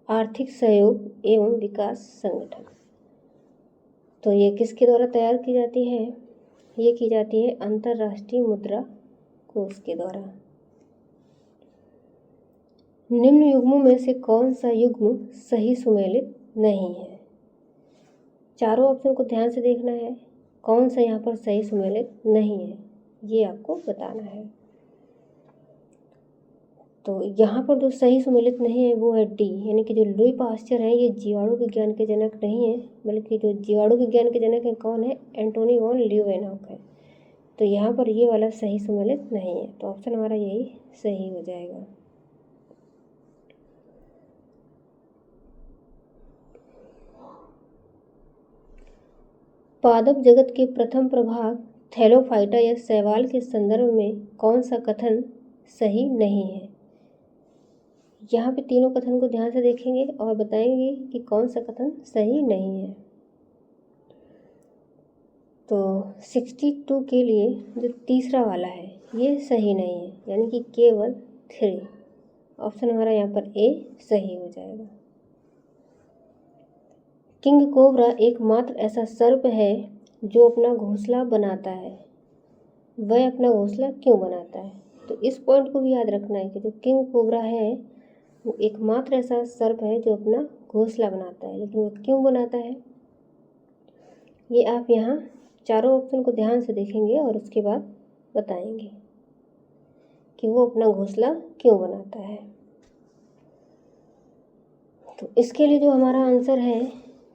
आर्थिक सहयोग एवं विकास संगठन। तो ये किसके द्वारा तैयार की जाती है? ये की जाती है अंतर्राष्ट्रीय मुद्रा कोष के द्वारा। निम्न युग्मों में से कौन सा युग्म सही सुमेलित नहीं है? चारों ऑप्शन को ध्यान से देखना है, कौन सा यहाँ पर सही सुमेलित नहीं है ये आपको बताना है। तो यहाँ पर जो सही सुमेलित नहीं है वो है डी, यानी कि जो लुई पास्चर है ये जीवाणु विज्ञान के जनक नहीं है, बल्कि जो जीवाणु विज्ञान के जनक है कौन है? एंटोनी वॉन ल्यूवेनॉक है। तो यहाँ पर ये वाला सही सुमेलित नहीं है। तो ऑप्शन हमारा यही सही हो जाएगा। पादप जगत के प्रथम प्रभाग थैलोफाइटा या शैवाल के संदर्भ में कौन सा कथन सही नहीं है? यहाँ पे तीनों कथन को ध्यान से देखेंगे और बताएंगे कि कौन सा कथन सही नहीं है। तो 62 के लिए जो तीसरा वाला है ये सही नहीं है, यानी कि केवल 3। ऑप्शन हमारा यहाँ पर ए सही हो जाएगा। किंग कोबरा एकमात्र ऐसा सर्प है जो अपना घोंसला बनाता है। वह अपना घोंसला क्यों बनाता है? तो इस पॉइंट को भी याद रखना है कि जो किंग कोबरा है वो एकमात्र ऐसा सर्प है जो अपना घोंसला बनाता है, लेकिन वो क्यों बनाता है ये आप यहाँ चारों ऑप्शन को ध्यान से देखेंगे और उसके बाद बताएंगे कि वो अपना घोंसला क्यों बनाता है। तो इसके लिए जो हमारा आंसर है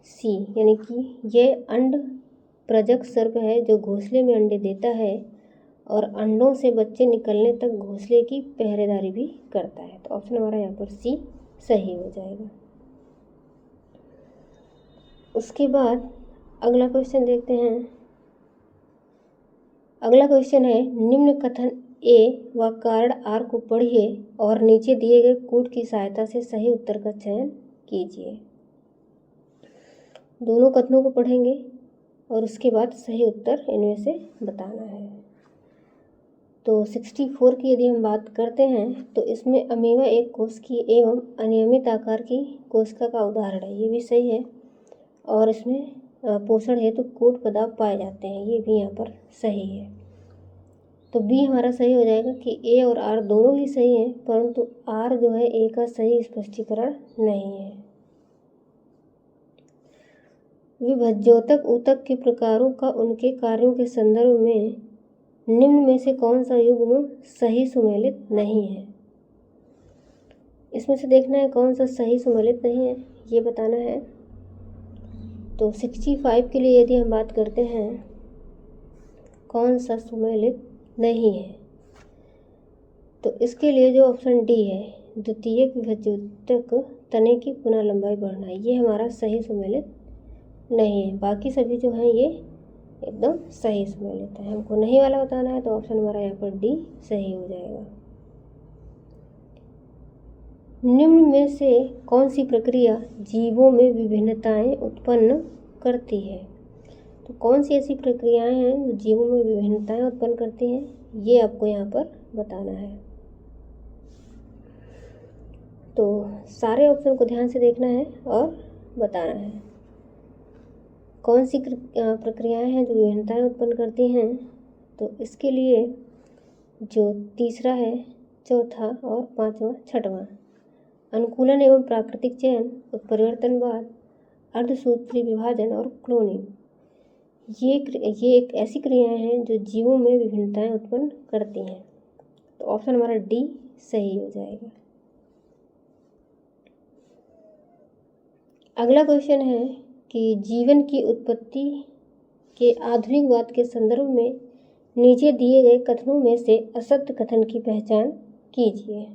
सी, यानी कि ये अंड प्रजक सर्प है जो घोंसले में अंडे देता है और अंडों से बच्चे निकलने तक घोंसले की पहरेदारी भी करता है। तो ऑप्शन हमारा यहाँ पर सी सही हो जाएगा। उसके बाद अगला क्वेश्चन देखते हैं। अगला क्वेश्चन है, निम्न कथन ए व कारण आर को पढ़िए और नीचे दिए गए कोड की सहायता से सही उत्तर का चयन कीजिए। दोनों कथनों को पढ़ेंगे और उसके बाद सही उत्तर इनमें से बताना है। तो 64 की यदि हम बात करते हैं तो इसमें अमीबा एक कोशिकीय एवं अनियमित आकार की कोशिका का उदाहरण है, ये भी सही है। और इसमें पोषण हेतु कूट पदार्थ पाए जाते हैं, ये भी यहाँ पर सही है। तो बी हमारा सही हो जाएगा कि ए और आर दोनों ही सही हैं, परंतु आर जो है ए का सही स्पष्टीकरण नहीं है। विभज्योतक ऊतक के प्रकारों का उनके कार्यों के संदर्भ में निम्न में से कौन सा युग्म सही सुमेलित नहीं है। इसमें से देखना है कौन सा सही सुमेलित नहीं है, ये बताना है। तो 65 के लिए यदि हम बात करते हैं कौन सा सुमेलित नहीं है, तो इसके लिए जो ऑप्शन डी है, द्वितीयक विभज्योतक तने की पुनः लंबाई बढ़ना, ये हमारा सही सुमेलित नहीं है। बाकी सभी जो हैं ये एकदम सही सुमेलित है। हमको नहीं वाला बताना है, तो ऑप्शन हमारा यहाँ पर डी सही हो जाएगा। निम्न में से कौन सी प्रक्रिया जीवों में विभिन्नताएं उत्पन्न करती है। तो कौन सी ऐसी प्रक्रियाएं हैं जो जीवों में विभिन्नताएं उत्पन्न करती हैं, ये आपको यहाँ पर बताना है। तो सारे ऑप्शन को ध्यान से देखना है और बताना है कौन सी प्रक्रियाएं हैं जो विभिन्नताएं उत्पन्न करती हैं। तो इसके लिए जो तीसरा है, चौथा और पांचवा, छठवां, अनुकूलन एवं प्राकृतिक चयन, उत्परिवर्तनवाद, अर्धसूत्री विभाजन और क्लोनिंग, ये एक ऐसी क्रियाएं हैं जो जीवों में विभिन्नताएं उत्पन्न करती हैं। तो ऑप्शन हमारा डी सही हो जाएगा। अगला क्वेश्चन है कि जीवन की उत्पत्ति के आधुनिकवाद के संदर्भ में नीचे दिए गए कथनों में से असत्य कथन की पहचान कीजिए।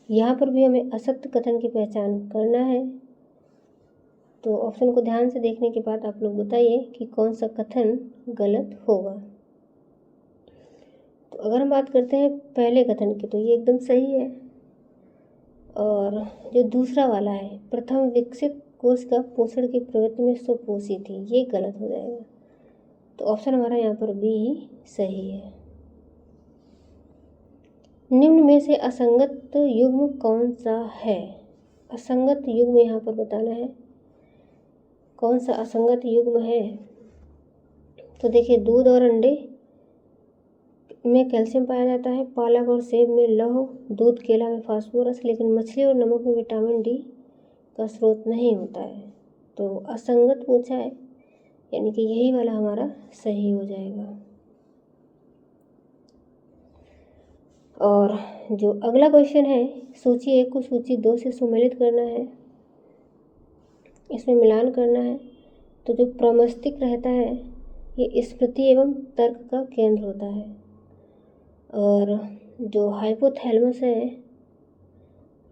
यहाँ पर भी हमें असत्य कथन की पहचान करना है। तो ऑप्शन को ध्यान से देखने के बाद आप लोग बताइए कि कौन सा कथन गलत होगा। तो अगर हम बात करते हैं पहले कथन की, तो ये एकदम सही है। और जो दूसरा वाला है, प्रथम विकसित कोश का पोषण की प्रवृत्ति में सुपोषी थी, ये गलत हो जाएगा। तो ऑप्शन हमारा यहाँ पर बी सही है। निम्न में से असंगत युग्म कौन सा है। असंगत युग्म यहाँ पर बताना है कौन सा असंगत युग्म है। तो देखिए, दूध और अंडे में कैल्शियम पाया जाता है, पालक और सेब में लौह, दूध केला में फास्फोरस, लेकिन मछली और नमक में विटामिन डी का स्रोत नहीं होता है। तो असंगत पूछा है, यानी कि यही वाला हमारा सही हो जाएगा। और जो अगला क्वेश्चन है, सूची 1 को सूची 2 से सुमेलित करना है, इसमें मिलान करना है। तो जो प्रमस्तिष्क रहता है ये स्मृति एवं तर्क का केंद्र होता है, और जो हाइपोथैलेमस है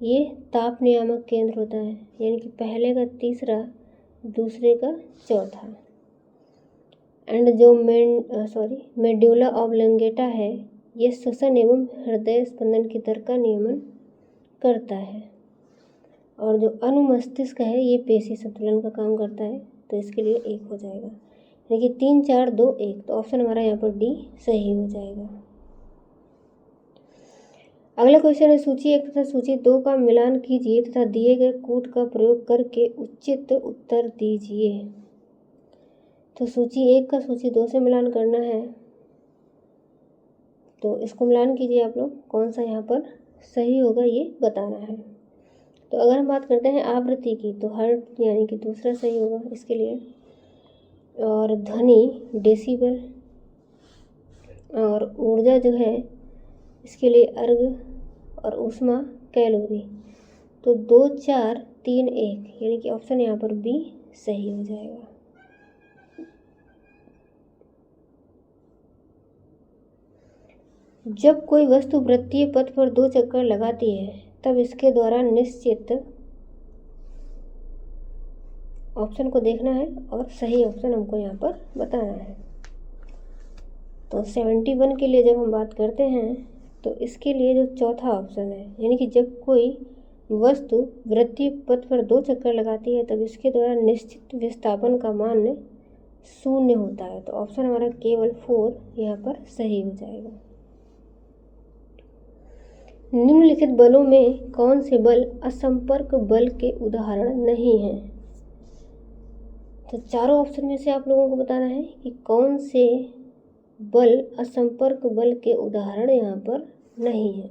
ये ताप नियामक केंद्र होता है, यानी कि पहले का तीसरा, दूसरे का चौथा। एंड जो मेड्यूला ऑब्लंगेटा है ये श्वसन एवं हृदय स्पंदन की दर का नियमन करता है। और जो अनुमस्तिष्क है ये पेशी संतुलन का काम करता है। तो इसके लिए 1 हो जाएगा, यानी कि 3, 4, 2, 1। तो ऑप्शन हमारा यहाँ पर डी सही हो जाएगा। अगला क्वेश्चन है, सूची 1 तथा सूची 2 का मिलान कीजिए तथा दिए गए कूट का प्रयोग करके उचित उत्तर दीजिए। तो सूची 1 का सूची 2 से मिलान करना है, तो इसको मिलान कीजिए आप लोग, कौन सा यहाँ पर सही होगा ये बताना है। तो अगर हम बात करते हैं आवृत्ति की, तो हर्ट्ज यानी कि दूसरा सही होगा इसके लिए, और ध्वनि डेसिबल, और ऊर्जा जो है इसके लिए अर्ग, और ऊष्मा कैलोरी। तो 2, 4, 3, 1, यानी कि ऑप्शन यहाँ पर बी सही हो जाएगा। जब कोई वस्तु वृत्तीय पथ पर 2 चक्कर लगाती है तब इसके द्वारा निश्चित, ऑप्शन को देखना है और सही ऑप्शन हमको यहाँ पर बताना है। तो 71 के लिए जब हम बात करते हैं तो इसके लिए जो चौथा ऑप्शन है, यानी कि जब कोई वस्तु वृत्तीय पथ पर 2 चक्कर लगाती है तब इसके द्वारा निश्चित विस्थापन का मान 0 होता है। तो ऑप्शन हमारा केवल 4 यहाँ पर सही हो जाएगा। निम्नलिखित बलों में कौन से बल असंपर्क बल के उदाहरण नहीं हैं। तो चारों ऑप्शन में से आप लोगों को बताना है कि कौन से बल असंपर्क बल के उदाहरण यहाँ पर नहीं है।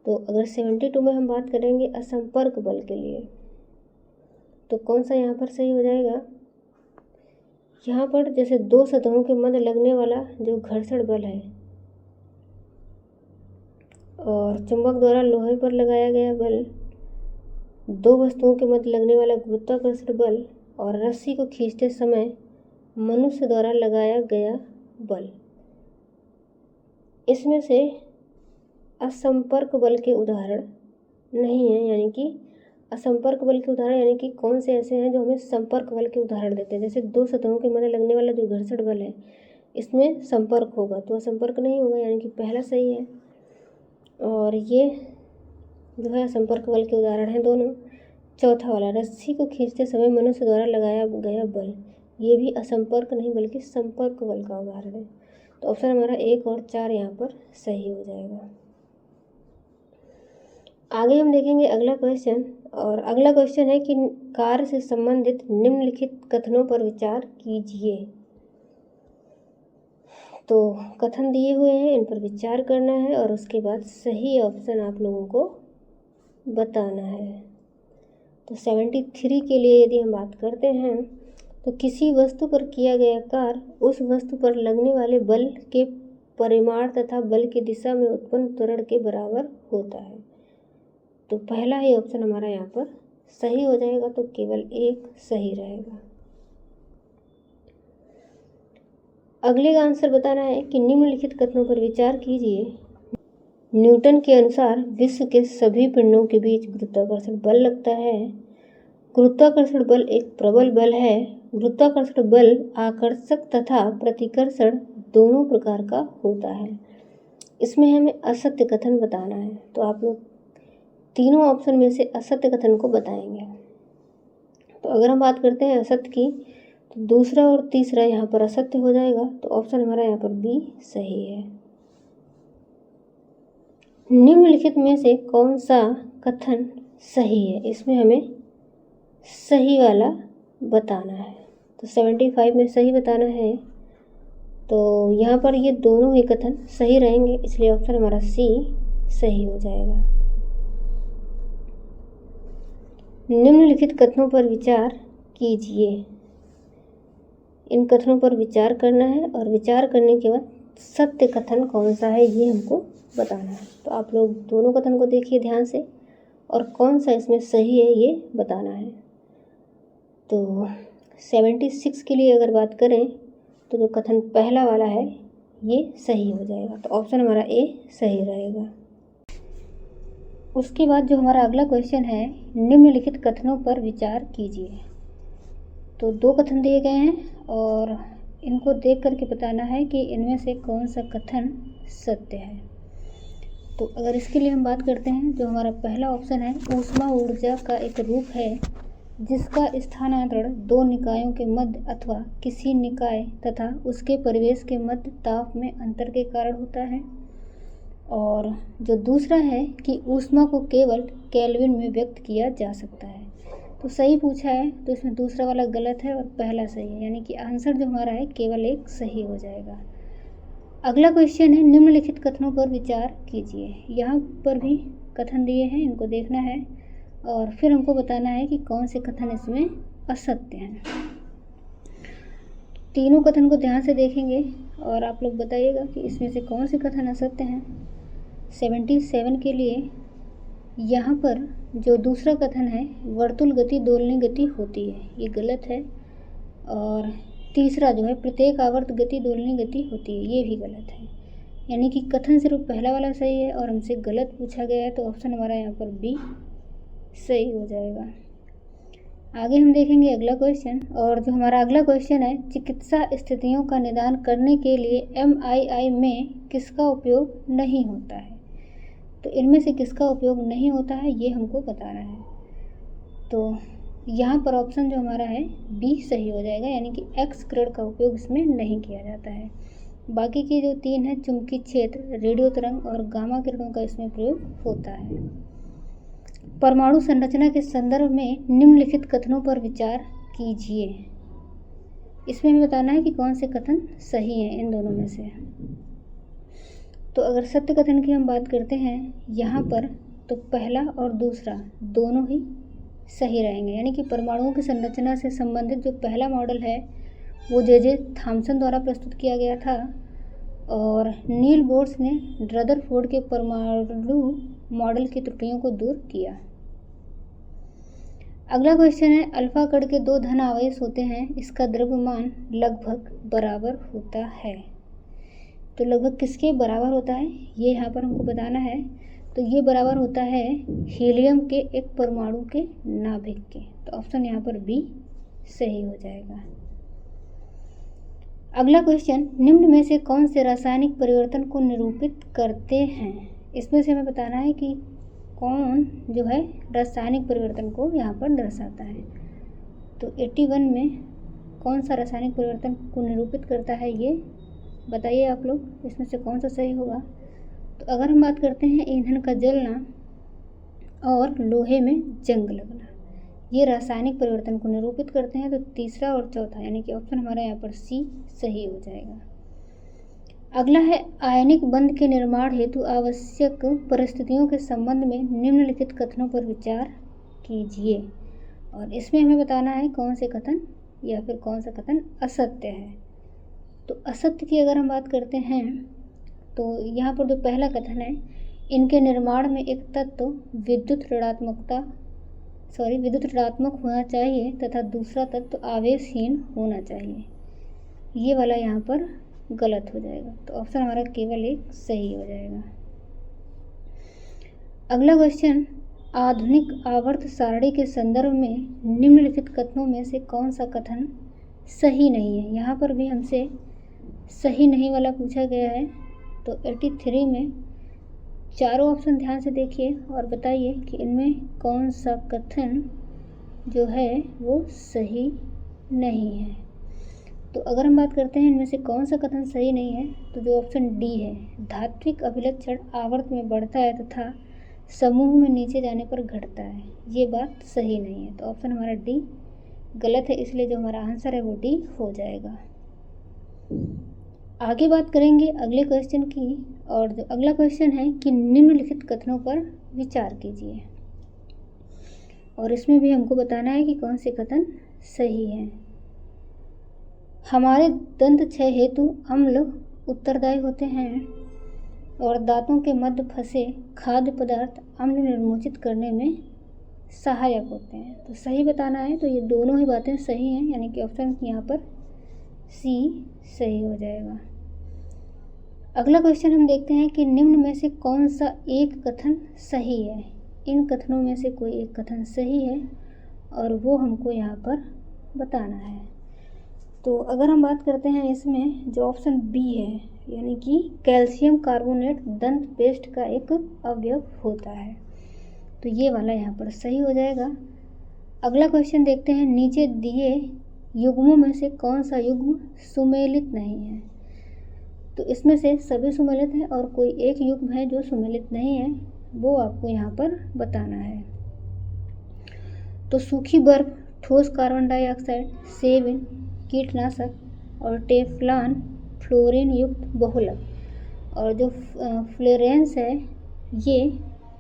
तो अगर 72 में हम बात करेंगे असंपर्क बल के लिए, तो कौन सा यहाँ पर सही हो जाएगा। यहाँ पर जैसे दो सतहों के मध्य लगने वाला जो घर्षण बल है और चुंबक द्वारा लोहे पर लगाया गया बल, दो वस्तुओं के मध्य लगने वाला गुरुत्वाकर्षण बल और रस्सी को खींचते समय मनुष्य द्वारा लगाया गया बल, इसमें से असंपर्क बल के उदाहरण नहीं है। यानी कि असंपर्क बल के उदाहरण यानी कि कौन से ऐसे हैं जो हमें संपर्क बल के उदाहरण देते हैं। जैसे दो सतहों के मध्य लगने वाला जो घर्षण बल है इसमें संपर्क होगा, तो असंपर्क नहीं होगा, यानी कि पहला सही है। और ये जो है संपर्क बल के उदाहरण हैं दोनों। चौथा वाला रस्सी को खींचते समय मनुष्य द्वारा लगाया गया बल, ये भी असंपर्क नहीं बल्कि संपर्क बल का उदाहरण है। तो ऑप्शन हमारा 1 और 4 यहाँ पर सही हो जाएगा। आगे हम देखेंगे अगला क्वेश्चन, और अगला क्वेश्चन है कि कार्य से संबंधित निम्नलिखित कथनों पर विचार कीजिए। तो कथन दिए हुए हैं, इन पर विचार करना है और उसके बाद सही ऑप्शन आप लोगों को बताना है। तो 73 के लिए यदि हम बात करते हैं तो किसी वस्तु पर किया गया कार्य उस वस्तु पर लगने वाले बल के परिमाण तथा बल की दिशा में उत्पन्न त्वरण के बराबर होता है। तो पहला ही ऑप्शन हमारा यहाँ पर सही हो जाएगा, तो केवल 1 सही रहेगा। अगले का आंसर बताना है कि निम्नलिखित कथनों पर विचार कीजिए। न्यूटन के अनुसार विश्व के सभी पिंडों के बीच गुरुत्वाकर्षण बल लगता है। गुरुत्वाकर्षण बल एक प्रबल बल है। गुरुत्वाकर्षण बल आकर्षक तथा प्रतिकर्षण दोनों प्रकार का होता है। इसमें हमें असत्य कथन बताना है, तो आप लोग तीनों ऑप्शन में से असत्य कथन को बताएंगे। तो अगर हम बात करते हैं असत्य की, तो दूसरा और तीसरा यहाँ पर असत्य हो जाएगा, तो ऑप्शन हमारा यहाँ पर बी सही है। निम्नलिखित में से कौन सा कथन सही है, इसमें हमें सही वाला बताना है। तो 75 में सही बताना है, तो यहाँ पर ये दोनों ही कथन सही रहेंगे, इसलिए ऑप्शन हमारा सी सही हो जाएगा। निम्नलिखित कथनों पर विचार कीजिए। इन कथनों पर विचार करना है और विचार करने के बाद सत्य कथन कौन सा है ये हमको बताना है। तो आप लोग दोनों कथन को देखिए ध्यान से और कौन सा इसमें सही है ये बताना है। तो 76 के लिए अगर बात करें तो जो कथन पहला वाला है ये सही हो जाएगा, तो ऑप्शन हमारा ए सही रहेगा। उसके बाद जो हमारा अगला क्वेश्चन है, निम्नलिखित कथनों पर विचार कीजिए। तो 2 कथन दिए गए हैं और इनको देख करके बताना है कि इनमें से कौन सा कथन सत्य है। तो अगर इसके लिए हम बात करते हैं, जो हमारा पहला ऑप्शन है, ऊष्मा ऊर्जा का एक रूप है जिसका स्थानांतरण 2 निकायों के मध्य अथवा किसी निकाय तथा उसके परिवेश के मध्य ताप में अंतर के कारण होता है। और जो दूसरा है कि ऊष्मा को केवल केल्विन में व्यक्त किया जा सकता है। तो सही पूछा है, तो इसमें दूसरा वाला गलत है और पहला सही है, यानी कि आंसर जो हमारा है केवल 1 सही हो जाएगा। अगला क्वेश्चन है, निम्नलिखित कथनों पर विचार कीजिए। यहाँ पर भी कथन दिए हैं, इनको देखना है और फिर हमको बताना है कि कौन से कथन इसमें असत्य हैं। तीनों कथन को ध्यान से देखेंगे और आप लोग बताइएगा कि इसमें से कौन से कथन असत्य हैं। 77 के लिए यहाँ पर जो दूसरा कथन है, वर्तुल गति दोलनी गति होती है, ये गलत है। और तीसरा जो है, प्रत्येक आवर्त गति दोलनी गति होती है, ये भी गलत है। यानी कि कथन सिर्फ पहला वाला सही है और हमसे गलत पूछा गया है, तो ऑप्शन हमारा यहाँ पर बी सही हो जाएगा। आगे हम देखेंगे अगला क्वेश्चन, और जो हमारा अगला क्वेश्चन है, चिकित्सा स्थितियों का निदान करने के लिए MRI में किसका उपयोग नहीं होता है। तो इनमें से किसका उपयोग नहीं होता है ये हमको बताना है। तो यहाँ पर ऑप्शन जो हमारा है बी सही हो जाएगा, यानी कि एक्स किरण का उपयोग इसमें नहीं किया जाता है। बाकी के जो 3 हैं, चुंबकीय क्षेत्र, रेडियो तरंग और गामा किरणों का इसमें प्रयोग होता है। परमाणु संरचना के संदर्भ में निम्नलिखित कथनों पर विचार कीजिए। इसमें हमें बताना है कि कौन से कथन सही हैं इन दोनों में से। तो अगर सत्य कथन की हम बात करते हैं यहाँ पर, तो पहला और दूसरा दोनों ही सही रहेंगे, यानी कि परमाणुओं की संरचना से संबंधित जो पहला मॉडल है वो जे थॉमसन द्वारा प्रस्तुत किया गया था और नील बोर्स ने रदरफोर्ड के परमाणु मॉडल की त्रुटियों को दूर किया। अगला क्वेश्चन है, अल्फा कण के 2 धन आवेश होते हैं, इसका द्रव्यमान लगभग बराबर होता है। तो लगभग किसके बराबर होता है ये यहाँ पर हमको बताना है। तो ये बराबर होता है हीलियम के एक परमाणु के नाभिक के। तो ऑप्शन यहाँ पर बी सही हो जाएगा। अगला क्वेश्चन, निम्न में से कौन से रासायनिक परिवर्तन को निरूपित करते हैं? इसमें से हमें बताना है कि कौन जो है रासायनिक परिवर्तन को यहाँ पर दर्शाता है। तो 81 में कौन सा रासायनिक परिवर्तन को निरूपित करता है ये बताइए आप लोग, इसमें से कौन सा सही होगा। तो अगर हम बात करते हैं ईंधन का जलना और लोहे में जंग लगना, ये रासायनिक परिवर्तन को निरूपित करते हैं। तो तीसरा और चौथा यानी कि ऑप्शन हमारा यहाँ पर सी सही हो जाएगा। अगला है, आयनिक बंध के निर्माण हेतु आवश्यक परिस्थितियों के संबंध में निम्नलिखित कथनों पर विचार कीजिए। और इसमें हमें बताना है कौन से कथन या फिर कौन सा कथन असत्य है। तो असत्य की अगर हम बात करते हैं तो यहाँ पर जो पहला कथन है, इनके निर्माण में एक तत्व विद्युत ऋणात्मक होना चाहिए तथा दूसरा तत्व आवेशहीन होना चाहिए, ये वाला यहाँ पर गलत हो जाएगा। तो ऑप्शन हमारा केवल एक सही हो जाएगा। अगला क्वेश्चन, आधुनिक आवर्त सारणी के संदर्भ में निम्नलिखित कथनों में से कौन सा कथन सही नहीं है। यहाँ पर भी हमसे सही नहीं वाला पूछा गया है। तो 83 में चारों ऑप्शन ध्यान से देखिए और बताइए कि इनमें कौन सा कथन जो है वो सही नहीं है। तो अगर हम बात करते हैं इनमें से कौन सा कथन सही नहीं है, तो जो ऑप्शन डी है, धात्विक अभिलक्षण आवर्त में बढ़ता है तथा समूह में नीचे जाने पर घटता है, ये बात सही नहीं है। तो ऑप्शन हमारा डी गलत है, इसलिए जो हमारा आंसर है वो डी हो जाएगा। आगे बात करेंगे अगले क्वेश्चन की, और जो अगला क्वेश्चन है कि निम्नलिखित कथनों पर विचार कीजिए। और इसमें भी हमको बताना है कि कौन से कथन सही हैं। हमारे दंत क्षय हेतु अम्ल उत्तरदायी होते हैं और दांतों के मध्य फंसे खाद्य पदार्थ अम्ल निर्मोचित करने में सहायक होते हैं। तो सही बताना है, तो ये दोनों ही बातें सही हैं, यानी कि ऑप्शन यहाँ पर सी सही हो जाएगा। अगला क्वेश्चन हम देखते हैं कि निम्न में से कौन सा एक कथन सही है। इन कथनों में से कोई एक कथन सही है और वो हमको यहाँ पर बताना है। तो अगर हम बात करते हैं इसमें जो ऑप्शन बी है, यानी कि कैल्शियम कार्बोनेट दंत पेस्ट का एक अवयव होता है, तो ये वाला यहाँ पर सही हो जाएगा। अगला क्वेश्चन देखते हैं, नीचे दिए युग्मों में से कौन सा युग्म सुमेलित नहीं है। तो इसमें से सभी सुमेलित हैं और कोई एक युग्म है जो सुमेलित नहीं है, वो आपको यहाँ पर बताना है। तो सूखी बर्फ, ठोस कार्बन डाइऑक्साइड, सेविन कीटनाशक और टेफ्लॉन फ्लोरीन युक्त बहुलक, और जो फ्लोरेंस है ये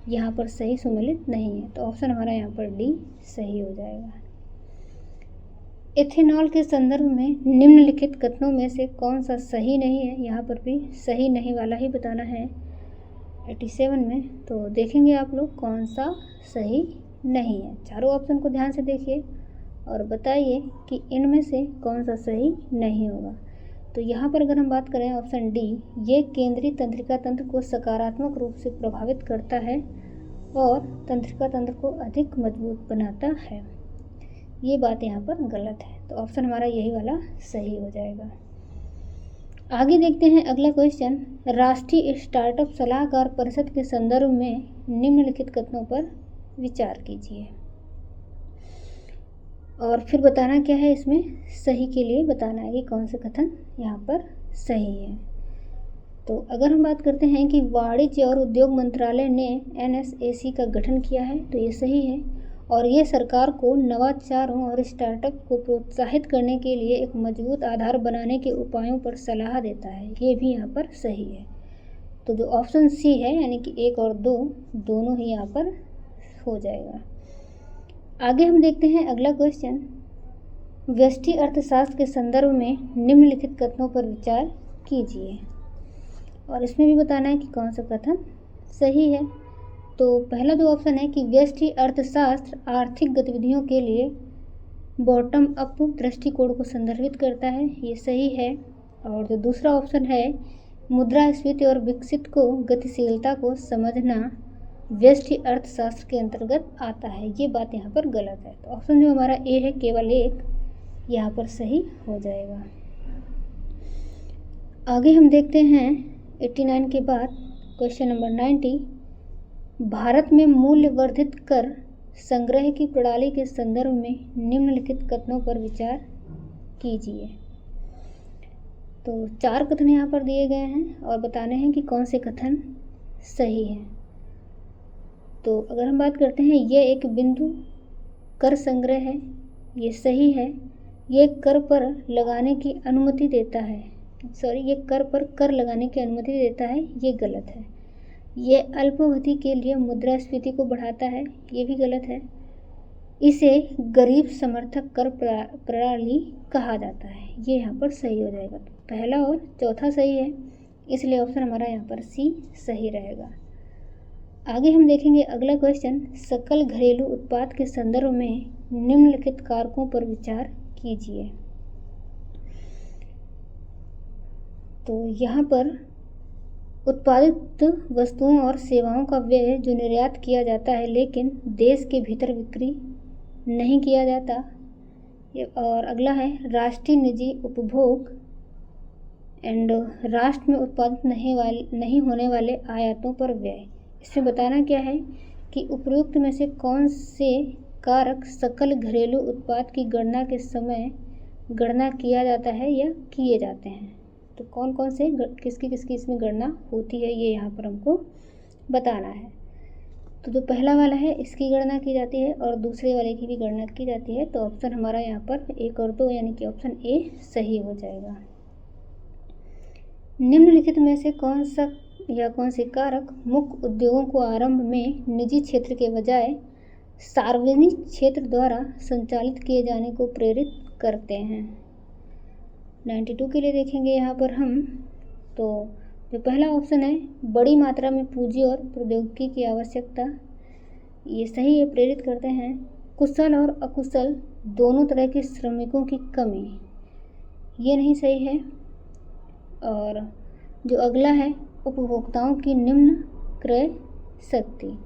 यहाँ पर सही सुमेलित नहीं है। तो ऑप्शन हमारा यहाँ पर डी सही हो जाएगा। इथेनॉल के संदर्भ में निम्नलिखित कथनों में से कौन सा सही नहीं है, यहाँ पर भी सही नहीं वाला ही बताना है 87 में। तो देखेंगे आप लोग कौन सा सही नहीं है। चारों ऑप्शन को ध्यान से देखिए और बताइए कि इनमें से कौन सा सही नहीं होगा। तो यहाँ पर अगर हम बात करें ऑप्शन डी, ये केंद्रीय तंत्रिका तंत्र को सकारात्मक रूप से प्रभावित करता है और तंत्रिका तंत्र को अधिक मजबूत बनाता है, ये बात यहाँ पर गलत है। तो ऑप्शन हमारा यही वाला सही हो जाएगा। आगे देखते हैं अगला क्वेश्चन, राष्ट्रीय स्टार्टअप सलाहकार परिषद के संदर्भ में निम्नलिखित कथनों पर विचार कीजिए। और फिर बताना क्या है, इसमें सही के लिए बताना है कि कौन से कथन यहाँ पर सही है। तो अगर हम बात करते हैं कि वाणिज्य और उद्योग मंत्रालय ने NSAC का गठन किया है, तो ये सही है। और ये सरकार को नवाचारों और स्टार्टअप को प्रोत्साहित करने के लिए एक मजबूत आधार बनाने के उपायों पर सलाह देता है। ये भी यहाँ पर सही है। तो जो ऑप्शन सी है यानी कि 1 और 2 दोनों ही यहाँ पर हो जाएगा। आगे हम देखते हैं अगला क्वेश्चन। व्यष्टि अर्थशास्त्र के संदर्भ में निम्नलिखित कथनों पर विचार कीजिए, और इसमें भी बताना है कि कौन सा कथन सही है। तो पहला जो ऑप्शन है कि व्यष्टि अर्थशास्त्र आर्थिक गतिविधियों के लिए बॉटम अप दृष्टिकोण को संदर्भित करता है, ये सही है। और जो दूसरा ऑप्शन है मुद्रास्फीति और विकसित को गतिशीलता को समझना व्यष्टि अर्थशास्त्र के अंतर्गत आता है, ये बात यहाँ पर गलत है। तो ऑप्शन जो हमारा ए है केवल 1 यहाँ पर सही हो जाएगा। आगे हम देखते हैं 89 के बाद क्वेश्चन नंबर 90। भारत में मूल्य वर्धित कर संग्रह की प्रणाली के संदर्भ में निम्नलिखित कथनों पर विचार कीजिए। तो 4 कथन यहाँ पर दिए गए हैं और बताने हैं कि कौन से कथन सही है। तो अगर हम बात करते हैं ये एक बिंदु कर संग्रह है, ये सही है। ये कर पर लगाने की अनुमति देता है, ये कर पर कर लगाने की अनुमति देता है, ये गलत है। ये अल्पावधि के लिए मुद्रास्फीति को बढ़ाता है, ये भी गलत है। इसे गरीब समर्थक कर प्रणाली कहा जाता है, ये यहाँ पर सही हो जाएगा। तो पहला और चौथा सही है, इसलिए ऑप्शन हमारा यहाँ पर सी सही रहेगा। आगे हम देखेंगे अगला क्वेश्चन। सकल घरेलू उत्पाद के संदर्भ में निम्नलिखित कारकों पर विचार कीजिए। तो यहाँ पर उत्पादित वस्तुओं और सेवाओं का व्यय जो निर्यात किया जाता है लेकिन देश के भीतर बिक्री नहीं किया जाता। और अगला है राष्ट्रीय निजी उपभोग एंड राष्ट्र में उत्पादित नहीं होने वाले आयातों पर व्यय। इसमें बताना क्या है कि उपयुक्त में से कौन से कारक सकल घरेलू उत्पाद की गणना के समय गणना किया जाता है या किए जाते हैं। तो कौन कौन से किसकी किसकी इसमें गणना होती है, ये यहाँ पर हमको बताना है। तो जो पहला वाला है इसकी गणना की जाती है और दूसरे वाले की भी गणना की जाती है। तो ऑप्शन हमारा यहाँ पर 1 और 2 यानी कि ऑप्शन ए सही हो जाएगा। निम्नलिखित में से कौन सा या कौन से कारक मुख्य उद्योगों को आरंभ में निजी क्षेत्र के बजाय सार्वजनिक क्षेत्र द्वारा संचालित किए जाने को प्रेरित करते हैं। 92 के लिए देखेंगे यहाँ पर हम। तो जो पहला ऑप्शन है बड़ी मात्रा में पूंजी और प्रौद्योगिकी की आवश्यकता, ये सही है, प्रेरित करते हैं। कुशल और अकुशल दोनों तरह के श्रमिकों की कमी, ये नहीं सही है। और जो अगला है उपभोक्ताओं की निम्न क्रय शक्ति,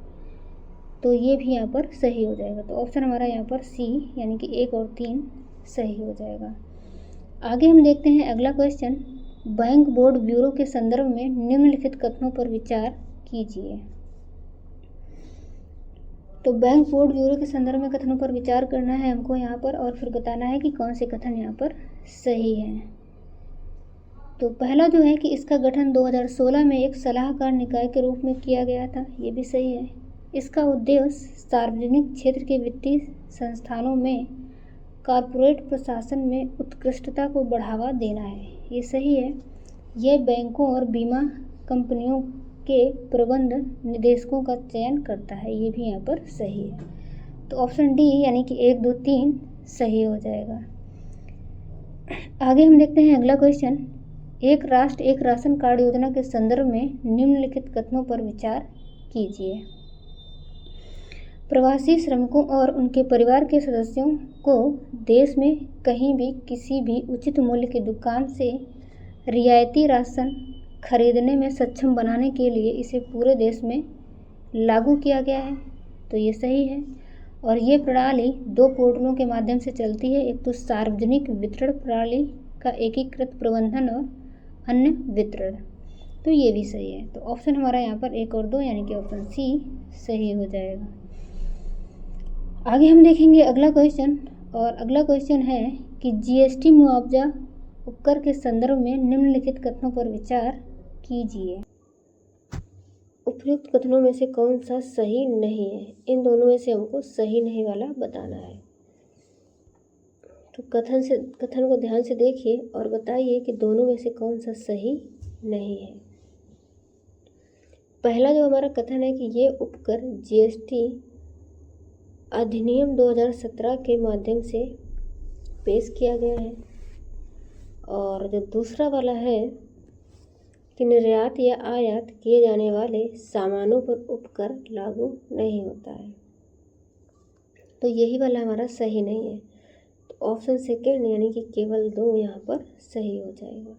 तो ये भी यहाँ पर सही हो जाएगा। तो ऑप्शन हमारा यहाँ पर सी यानी कि 1 और 3 सही हो जाएगा। आगे हम देखते हैं अगला क्वेश्चन। बैंक बोर्ड ब्यूरो के संदर्भ में निम्नलिखित कथनों पर विचार कीजिए। तो बैंक बोर्ड ब्यूरो के संदर्भ में कथनों पर विचार करना है हमको यहाँ पर, और फिर बताना है कि कौन से कथन यहाँ पर सही हैं। तो पहला जो है कि इसका गठन 2016 में एक सलाहकार निकाय के रूप में किया गया था, ये भी सही है। इसका उद्देश्य सार्वजनिक क्षेत्र के वित्तीय संस्थानों में कॉर्पोरेट प्रशासन में उत्कृष्टता को बढ़ावा देना है, ये सही है। यह बैंकों और बीमा कंपनियों के प्रबंध निदेशकों का चयन करता है, ये भी यहाँ पर सही है। तो ऑप्शन डी यानी कि 1, 2, 3 सही हो जाएगा। आगे हम देखते हैं अगला क्वेश्चन। एक राष्ट्र एक राशन कार्ड योजना के संदर्भ में निम्नलिखित कथनों पर विचार कीजिए। प्रवासी श्रमिकों और उनके परिवार के सदस्यों को देश में कहीं भी किसी भी उचित मूल्य की दुकान से रियायती राशन खरीदने में सक्षम बनाने के लिए इसे पूरे देश में लागू किया गया है, तो ये सही है। और ये प्रणाली 2 पोर्टलों के माध्यम से चलती है, एक तो सार्वजनिक वितरण प्रणाली का एकीकृत प्रबंधन और अन्य वितरण, तो ये भी सही है। तो ऑप्शन हमारा यहाँ पर 1 और 2 यानी कि ऑप्शन सी सही हो जाएगा। आगे हम देखेंगे अगला क्वेश्चन, और अगला क्वेश्चन है कि जीएसटी मुआवजा उपकर के संदर्भ में निम्नलिखित कथनों पर विचार कीजिए। उपयुक्त कथनों में से कौन सा सही नहीं है? इन दोनों में से हमको सही नहीं वाला बताना है। तो कथन को ध्यान से देखिए और बताइए कि दोनों में से कौन सा सही नहीं है। पहला जो हमारा कथन है कि ये उपकर जीएसटी अधिनियम 2017 के माध्यम से पेश किया गया है। और जो दूसरा वाला है कि निर्यात या आयात किए जाने वाले सामानों पर उपकर लागू नहीं होता है, तो यही वाला हमारा सही नहीं है। तो ऑप्शन सेकेंड यानी कि केवल 2 यहाँ पर सही हो जाएगा।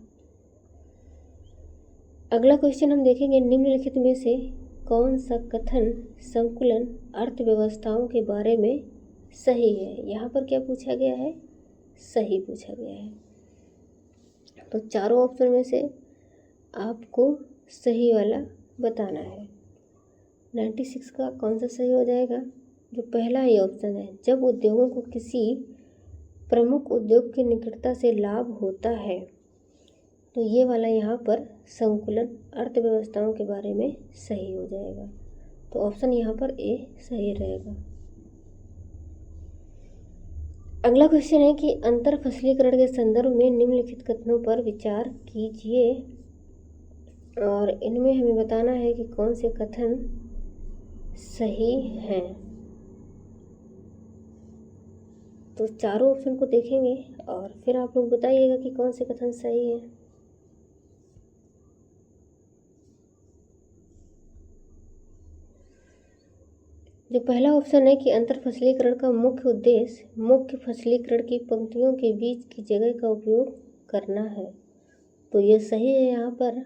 अगला क्वेश्चन हम देखेंगे, निम्नलिखित में से कौन सा कथन संकुलन अर्थव्यवस्थाओं के बारे में सही है? यहाँ पर क्या पूछा गया है? सही पूछा गया है। तो चारों ऑप्शन में से आपको सही वाला बताना है। 96 का कौन सा सही हो जाएगा? जो पहला ही ऑप्शन है, जब उद्योगों को किसी प्रमुख उद्योग की निकटता से लाभ होता है, तो ये वाला यहाँ पर संकुलन अर्थव्यवस्थाओं के बारे में सही हो जाएगा। तो ऑप्शन यहाँ पर ए सही रहेगा। अगला क्वेश्चन है कि अंतर फसलीकरण के संदर्भ में निम्नलिखित कथनों पर विचार कीजिए और इनमें हमें बताना है कि कौन से कथन सही हैं। तो चारों ऑप्शन को देखेंगे और फिर आप लोग बताइएगा कि कौन से कथन सही हैं। जो पहला ऑप्शन है कि अंतर फसलीकरण का मुख्य उद्देश्य मुख्य फसलीकरण की पंक्तियों के बीच की जगह का उपयोग करना है, तो ये सही है। यहाँ पर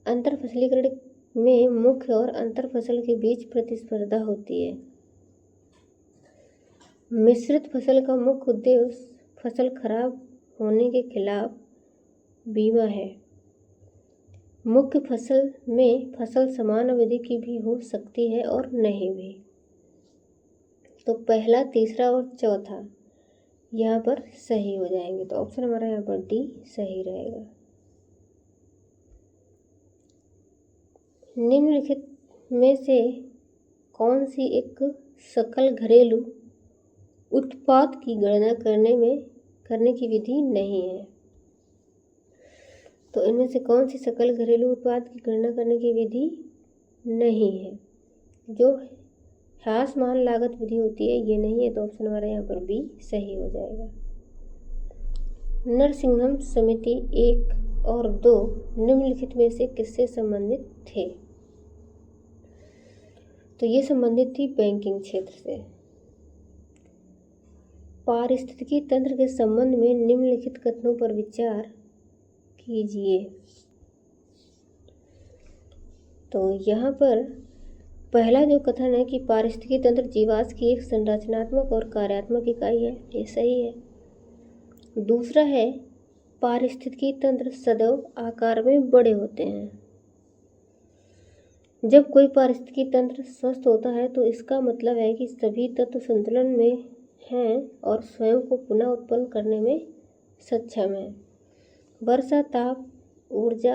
अंतर फसलीकरण में मुख्य और अंतर फसल के बीच प्रतिस्पर्धा होती है। मिश्रित फसल का मुख्य उद्देश्य फसल खराब होने के खिलाफ बीमा है। मुख्य फसल में फसल समान अवधि की भी हो सकती है और नहीं भी। तो पहला, तीसरा और चौथा यहाँ पर सही हो जाएंगे। तो ऑप्शन हमारा यहाँ पर डी सही रहेगा। निम्नलिखित में से कौन सी एक सकल घरेलू उत्पाद की गणना करने की विधि नहीं है? तो इनमें से कौन सी सकल घरेलू उत्पाद की गणना करने की विधि नहीं है? जो ह्रासमान लागत विधि होती है, ये नहीं है। तो ऑप्शन हमारा यहाँ पर बी सही हो जाएगा। नरसिंघम समिति 1 और 2 निम्नलिखित में से किससे संबंधित थे? तो ये संबंधित थी बैंकिंग क्षेत्र से। पारिस्थितिकी तंत्र के संबंध में निम्नलिखित कथनों पर विचार कीजिए। तो यहाँ पर पहला जो कथन है कि पारिस्थितिकी तंत्र जीवाश्म की एक संरचनात्मक और कार्यात्मक इकाई है, ये सही है। दूसरा है पारिस्थितिकी तंत्र सदैव आकार में बड़े होते हैं। जब कोई पारिस्थितिकी तंत्र स्वस्थ होता है तो इसका मतलब है कि सभी तत्व संतुलन में हैं और स्वयं को पुनः उत्पन्न करने में सक्षम हैं। वर्षा, ताप, ऊर्जा,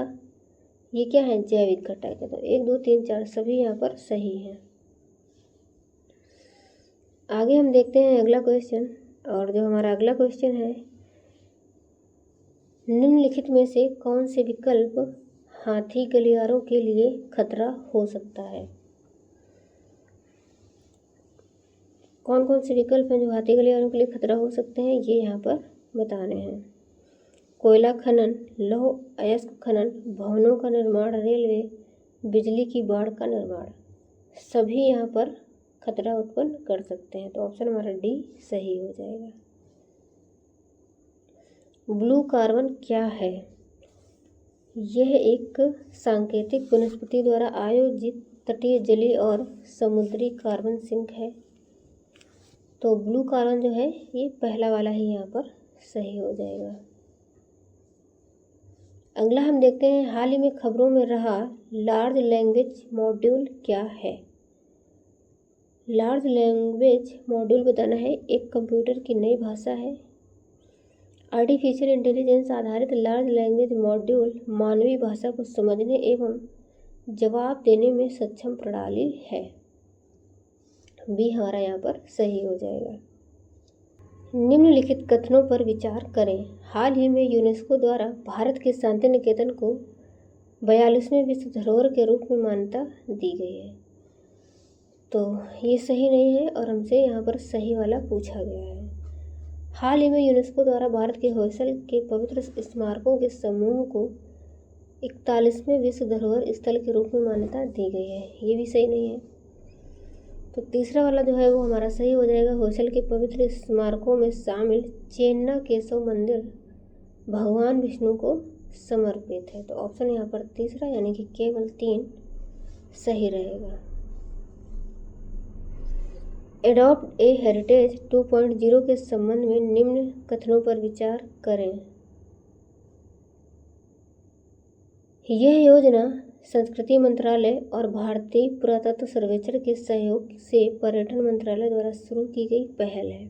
ये क्या है? जैविक घटक है। तो 1, 2, 3, 4 सभी यहाँ पर सही हैं। आगे हम देखते हैं अगला क्वेश्चन। और जो हमारा अगला क्वेश्चन है, निम्नलिखित में से कौन से विकल्प हाथी गलियारों के लिए खतरा हो सकता है? कौन कौन से विकल्प हैं जो हाथी गलियारों के लिए खतरा हो सकते हैं, ये यहाँ पर बताने हैं। कोयला खनन, लौह अयस्क खनन, भवनों का निर्माण, रेलवे, बिजली की बाढ़ का निर्माण, सभी यहाँ पर खतरा उत्पन्न कर सकते हैं। तो ऑप्शन हमारा डी सही हो जाएगा। ब्लू कार्बन क्या है? यह एक सांकेतिक वनस्पति द्वारा आयोजित तटीय जलीय और समुद्री कार्बन सिंक है। तो ब्लू कार्बन जो है ये पहला वाला ही यहाँ पर सही हो जाएगा। अगला हम देखते हैं, हाल ही में खबरों में रहा लार्ज लैंग्वेज मॉड्यूल क्या है? लार्ज लैंग्वेज मॉड्यूल बताना है एक कंप्यूटर की नई भाषा है। आर्टिफिशियल इंटेलिजेंस आधारित लार्ज लैंग्वेज मॉड्यूल मानवीय भाषा को समझने एवं जवाब देने में सक्षम प्रणाली है। बी हमारा यहाँ पर सही हो जाएगा। निम्नलिखित कथनों पर विचार करें। हाल ही में यूनेस्को द्वारा भारत के शांति निकेतन को 42वें विश्व धरोहर के रूप में मान्यता दी गई है। तो ये सही नहीं है और हमसे यहाँ पर सही वाला पूछा गया है। हाल ही में यूनेस्को द्वारा भारत के होयसल के पवित्र स्मारकों के समूह को 41वें विश्व धरोहर स्थल के रूप में मान्यता दी गई है। ये भी सही नहीं है। तो तीसरा वाला जो है वो हमारा सही हो जाएगा। होयसल के पवित्र स्मारकों में शामिल चेन्ना केशव मंदिर भगवान विष्णु को समर्पित है। तो ऑप्शन यहाँ पर तीसरा यानी कि केवल 3 सही रहेगा। एडॉप्ट ए हेरिटेज 2.0 के संबंध में निम्न कथनों पर विचार करें। यह योजना संस्कृति मंत्रालय और भारतीय पुरातत्व सर्वेक्षण के सहयोग से पर्यटन मंत्रालय द्वारा शुरू की गई पहल है।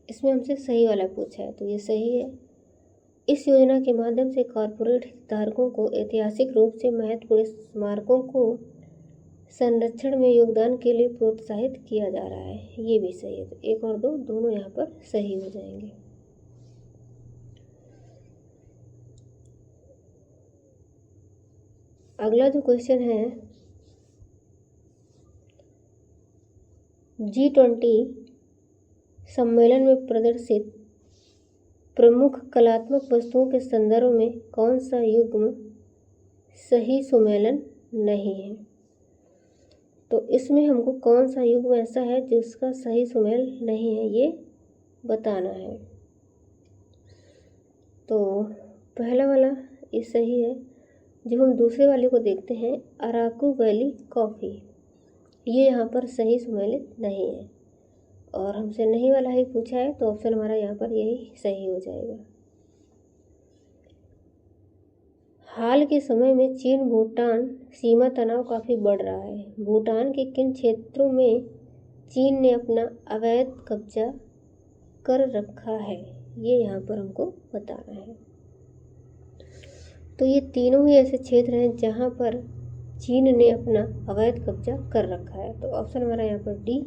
इसमें हमसे सही वाला पूछा है, तो ये सही है। इस योजना के माध्यम से कॉरपोरेट हितधारकों को ऐतिहासिक रूप से महत्वपूर्ण स्मारकों को संरक्षण में योगदान के लिए प्रोत्साहित किया जा रहा है। ये भी सही है। तो 1 और 2 दोनों यहाँ पर सही हो जाएंगे। अगला जो क्वेश्चन है, G20 सम्मेलन में प्रदर्शित प्रमुख कलात्मक वस्तुओं के संदर्भ में कौन सा युग्म सही सुमेलन नहीं है। तो इसमें हमको कौन सा युग्म ऐसा है जिसका सही सुमेल नहीं है, ये बताना है। तो पहला वाला ये सही है। जो हम दूसरे वाले को देखते हैं, अराकू वैली कॉफ़ी, ये यहाँ पर सही सुमेलित नहीं है और हमसे नहीं वाला ही पूछा है, तो ऑप्शन हमारा यहाँ पर यही सही हो जाएगा। हाल के समय में चीन भूटान सीमा तनाव काफ़ी बढ़ रहा है। भूटान के किन क्षेत्रों में चीन ने अपना अवैध कब्जा कर रखा है, ये यहाँ पर हमको बताना है। तो ये तीनों ही ऐसे क्षेत्र हैं जहाँ पर चीन ने अपना अवैध कब्जा कर रखा है। तो ऑप्शन हमारा यहाँ पर डी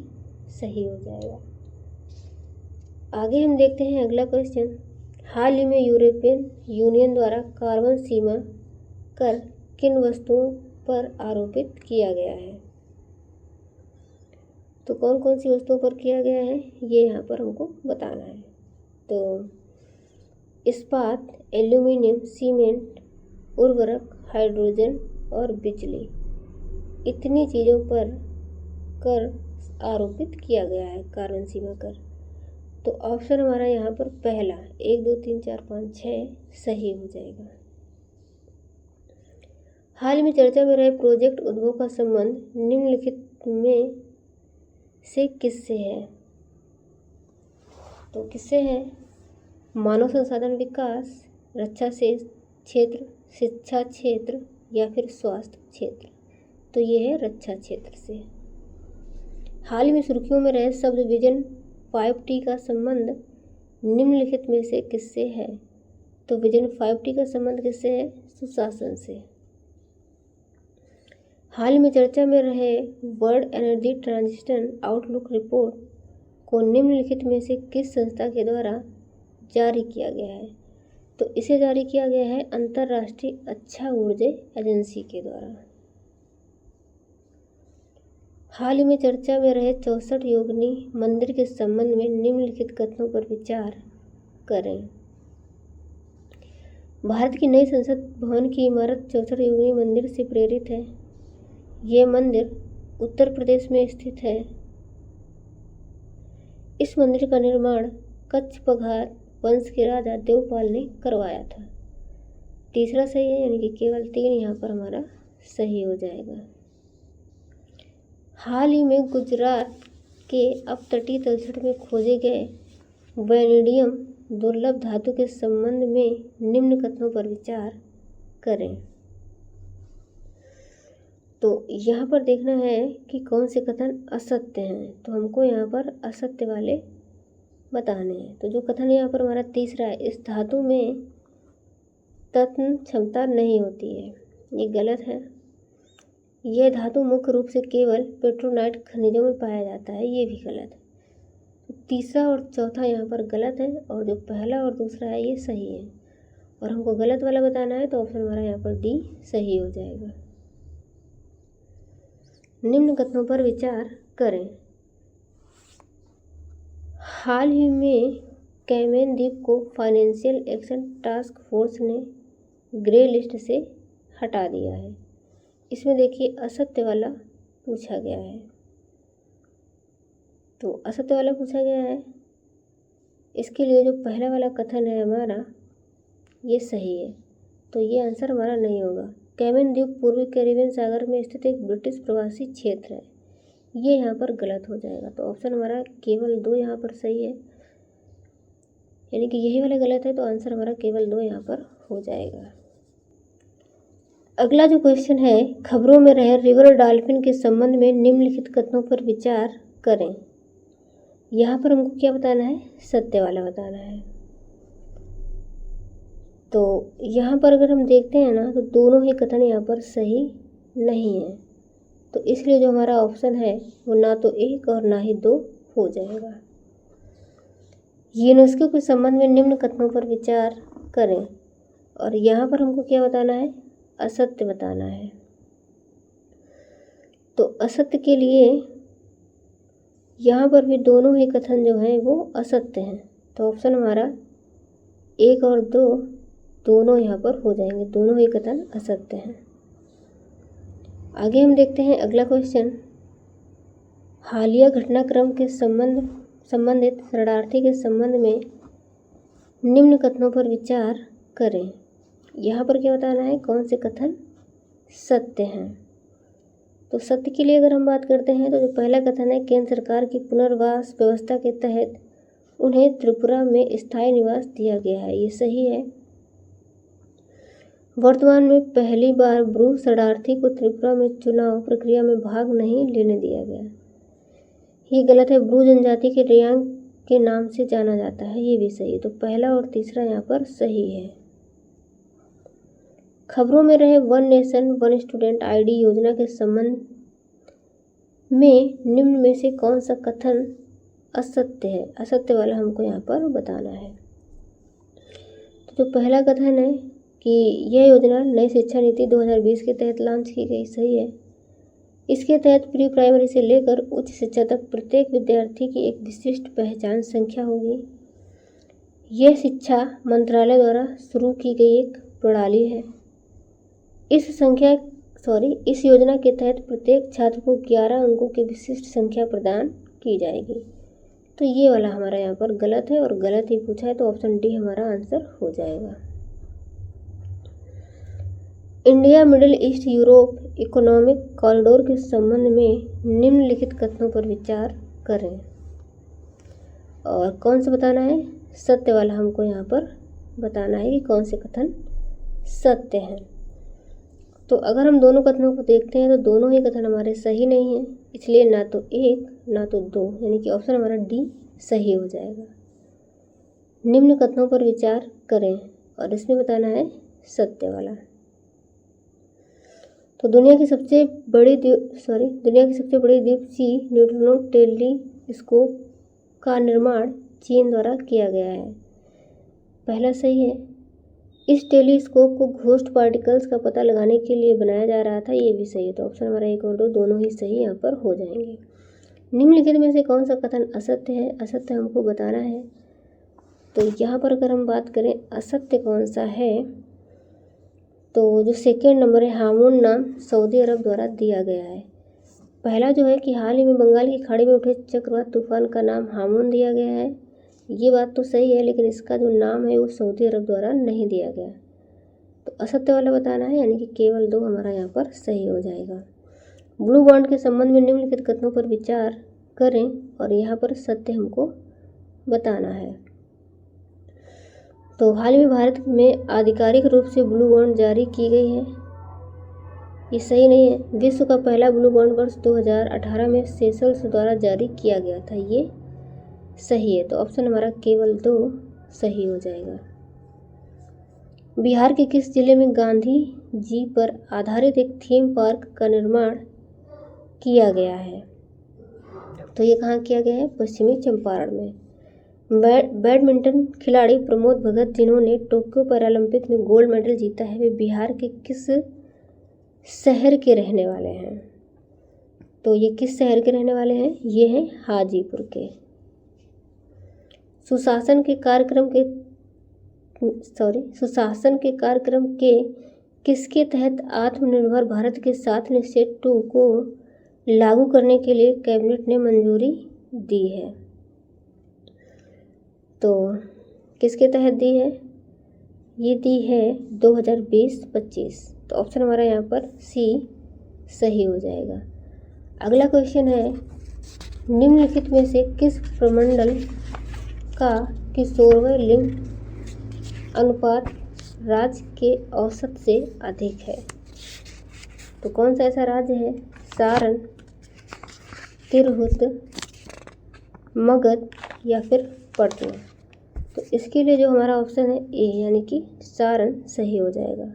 सही हो जाएगा। आगे हम देखते हैं अगला क्वेश्चन। हाल ही में यूरोपियन यूनियन द्वारा कार्बन सीमा कर किन वस्तुओं पर आरोपित किया गया है। तो कौन कौन सी वस्तुओं पर किया गया है, ये यहाँ पर हमको बताना है। तो इस्पात, एल्यूमिनियम, सीमेंट, उर्वरक, हाइड्रोजन और बिजली, इतनी चीज़ों पर कर आरोपित किया गया है, कार्बन सीमा कर। तो ऑप्शन हमारा यहाँ पर पहला 1 2 3 4 5 6 सही हो जाएगा। हाल में चर्चा में रहे प्रोजेक्ट उद्भव का संबंध निम्नलिखित में से किससे है। तो किससे है? मानव संसाधन विकास, रक्षा से क्षेत्र, शिक्षा क्षेत्र या फिर स्वास्थ्य क्षेत्र। तो ये है रक्षा क्षेत्र से। हाल ही में सुर्खियों में रहे शब्द विजन 5T का संबंध निम्नलिखित में से किससे है। तो विजन 5T का संबंध किससे है? सुशासन से। हाल में चर्चा में रहे world energy transition outlook report को निम्नलिखित में से किस संस्था के द्वारा जारी किया गया है। तो इसे जारी किया गया है अंतर्राष्ट्रीय अक्षय ऊर्जा एजेंसी के द्वारा। हाल ही में चर्चा में रहे 64 योगिनी मंदिर के संबंध में निम्नलिखित कथनों पर विचार करें। भारत की नई संसद भवन की इमारत 64 योगिनी मंदिर से प्रेरित है। ये मंदिर उत्तर प्रदेश में स्थित है। इस मंदिर का निर्माण कच्छ पघार वंश के राजा देवपाल ने करवाया था। तीसरा सही है, यानी कि केवल 3 यहाँ पर हमारा सही हो जाएगा। हाल ही में गुजरात के अपतटीय तलछट में खोजे गए वैनेडियम दुर्लभ धातु के संबंध में निम्न कथनों पर विचार करें। तो यहाँ पर देखना है कि कौन से कथन असत्य हैं। तो हमको यहाँ पर असत्य वाले बताने हैं। तो जो कथन यहाँ पर हमारा तीसरा है, इस धातु में तत्न क्षमता नहीं होती है, ये गलत है। यह धातु मुख्य रूप से केवल पेट्रोनाइट खनिजों में पाया जाता है, ये भी गलत है। तो तीसरा और चौथा यहाँ पर गलत है और जो पहला और दूसरा है ये सही है। और हमको गलत वाला बताना है तो ऑप्शन हमारा यहाँ पर डी सही हो जाएगा। निम्न कथनों पर विचार करें। हाल ही में कैमन द्वीप को फाइनेंशियल एक्शन टास्क फोर्स ने ग्रे लिस्ट से हटा दिया है। इसमें देखिए असत्य वाला पूछा गया है, तो असत्य वाला पूछा गया है, इसके लिए जो पहला वाला कथन है हमारा ये सही है, तो ये आंसर हमारा नहीं होगा। कैमन द्वीप पूर्वी कैरिबियन सागर में स्थित एक ब्रिटिश प्रवासी क्षेत्र है, ये यहाँ पर गलत हो जाएगा। तो ऑप्शन हमारा केवल 2 यहाँ पर सही है, यानी कि यही वाला गलत है, तो आंसर हमारा केवल 2 यहाँ पर हो जाएगा। अगला जो क्वेश्चन है, खबरों में रहे रिवर डॉल्फिन के संबंध में निम्नलिखित कथनों पर विचार करें। यहाँ पर हमको क्या बताना है, सत्य वाला बताना है। तो यहाँ पर अगर हम देखते हैं ना, तो दोनों ही कथन यहाँ पर सही नहीं है, तो इसलिए जो हमारा ऑप्शन है वो ना तो 1 और ना ही 2 हो जाएगा। यूनेस्को के संबंध में निम्न कथनों पर विचार करें, और यहाँ पर हमको क्या बताना है, असत्य बताना है। तो असत्य के लिए यहाँ पर भी दोनों ही कथन जो हैं वो असत्य हैं, तो ऑप्शन हमारा 1 और 2 दोनों यहाँ पर हो जाएंगे, दोनों ही कथन असत्य हैं। आगे हम देखते हैं अगला क्वेश्चन। हालिया घटनाक्रम के संबंधित शरणार्थी के संबंध में निम्न कथनों पर विचार करें। यहाँ पर क्या बताना है, कौन से कथन सत्य हैं। तो सत्य के लिए अगर हम बात करते हैं तो जो पहला कथन है, केंद्र सरकार की पुनर्वास व्यवस्था के तहत उन्हें त्रिपुरा में स्थायी निवास दिया गया है, ये सही है। वर्तमान में पहली बार ब्रू शरणार्थी को त्रिपुरा में चुनाव प्रक्रिया में भाग नहीं लेने दिया गया, ये गलत है। ब्रू जनजाति के रियांग के नाम से जाना जाता है, ये भी सही है। तो पहला और तीसरा यहाँ पर सही है। खबरों में रहे one nation one student ID योजना के संबंध में निम्न में से कौन सा कथन असत्य है, असत्य वाला हमको यहाँ पर बताना है। तो जो पहला कथन है कि यह योजना नई शिक्षा नीति 2020 के तहत लॉन्च की गई, सही है। इसके तहत प्री प्राइमरी से लेकर उच्च शिक्षा तक प्रत्येक विद्यार्थी की एक विशिष्ट पहचान संख्या होगी। यह शिक्षा मंत्रालय द्वारा शुरू की गई एक प्रणाली है। इस योजना के तहत प्रत्येक छात्र को 11 अंकों की विशिष्ट संख्या प्रदान की जाएगी। तो ये वाला हमारा यहाँ पर गलत है और गलत ही पूछा है, तो ऑप्शन डी हमारा आंसर हो जाएगा। India middle east Europe economic corridor के संबंध में निम्नलिखित कथनों पर विचार करें, और कौन सा बताना है, सत्य वाला हमको यहाँ पर बताना है कि कौन से कथन सत्य हैं। तो अगर हम दोनों कथनों को देखते हैं तो दोनों ही कथन हमारे सही नहीं हैं, इसलिए ना तो 1 ना तो 2, यानी कि ऑप्शन हमारा डी सही हो जाएगा। निम्न कथनों पर विचार करें, और इसमें बताना है सत्य वाला। तो दुनिया की सबसे बड़ी द्वीप सी न्यूट्रिनो टेलीस्कोप का निर्माण चीन द्वारा किया गया है, पहला सही है। इस टेलीस्कोप को घोस्ट पार्टिकल्स का पता लगाने के लिए बनाया जा रहा था, ये भी सही है। तो ऑप्शन हमारा 1 और 2 दोनों ही सही यहाँ पर हो जाएंगे। निम्नलिखित में से कौन सा कथन असत्य है, असत्य हमको बताना है। तो यहाँ पर अगर हम बात करें असत्य कौन सा है, तो जो सेकेंड नंबर है, हामून नाम सऊदी अरब द्वारा दिया गया है। पहला जो है कि हाल ही में बंगाल की खाड़ी में उठे चक्रवात तूफान का नाम हामून दिया गया है, ये बात तो सही है, लेकिन इसका जो नाम है वो सऊदी अरब द्वारा नहीं दिया गया, तो असत्य वाला बताना है, यानी कि केवल 2 हमारा यहाँ पर सही हो जाएगा। ब्लू बॉन्ड के संबंध में निम्नलिखित कथनों पर विचार करें, और यहाँ पर सत्य हमको बताना है। तो हाल ही में भारत में आधिकारिक रूप से ब्लू बॉन्ड जारी की गई है, ये सही नहीं है। विश्व का पहला ब्लू बॉन्ड वर्ष 2018 में सेशल्स द्वारा जारी किया गया था, ये सही है। तो ऑप्शन हमारा केवल 2 सही हो जाएगा। बिहार के किस जिले में गांधी जी पर आधारित एक थीम पार्क का निर्माण किया गया है? तो ये कहाँ किया गया है? पश्चिमी चंपारण में। बैडमिंटन खिलाड़ी प्रमोद भगत जिन्होंने टोक्यो पैरालंपिक में गोल्ड मेडल जीता है, वे बिहार के किस शहर के रहने वाले हैं? तो ये किस शहर के रहने वाले हैं? ये हैं हाजीपुर के। सुशासन के कार्यक्रम के किसके तहत आत्मनिर्भर भारत के 7 सेट 2 को लागू करने के लिए कैबिनेट ने मंजूरी दी है? तो किसके तहत दी है? ये दी है 2020-25। तो ऑप्शन हमारा यहाँ पर सी सही हो जाएगा। अगला क्वेश्चन है, निम्नलिखित में से किस प्रमंडल का किशोरवय लिंग अनुपात राज्य के औसत से अधिक है? तो कौन सा ऐसा राज्य है? सारण, तिरहुत, मगध या फिर पटना? तो इसके लिए जो हमारा ऑप्शन है ए यानी कि सारण सही हो जाएगा।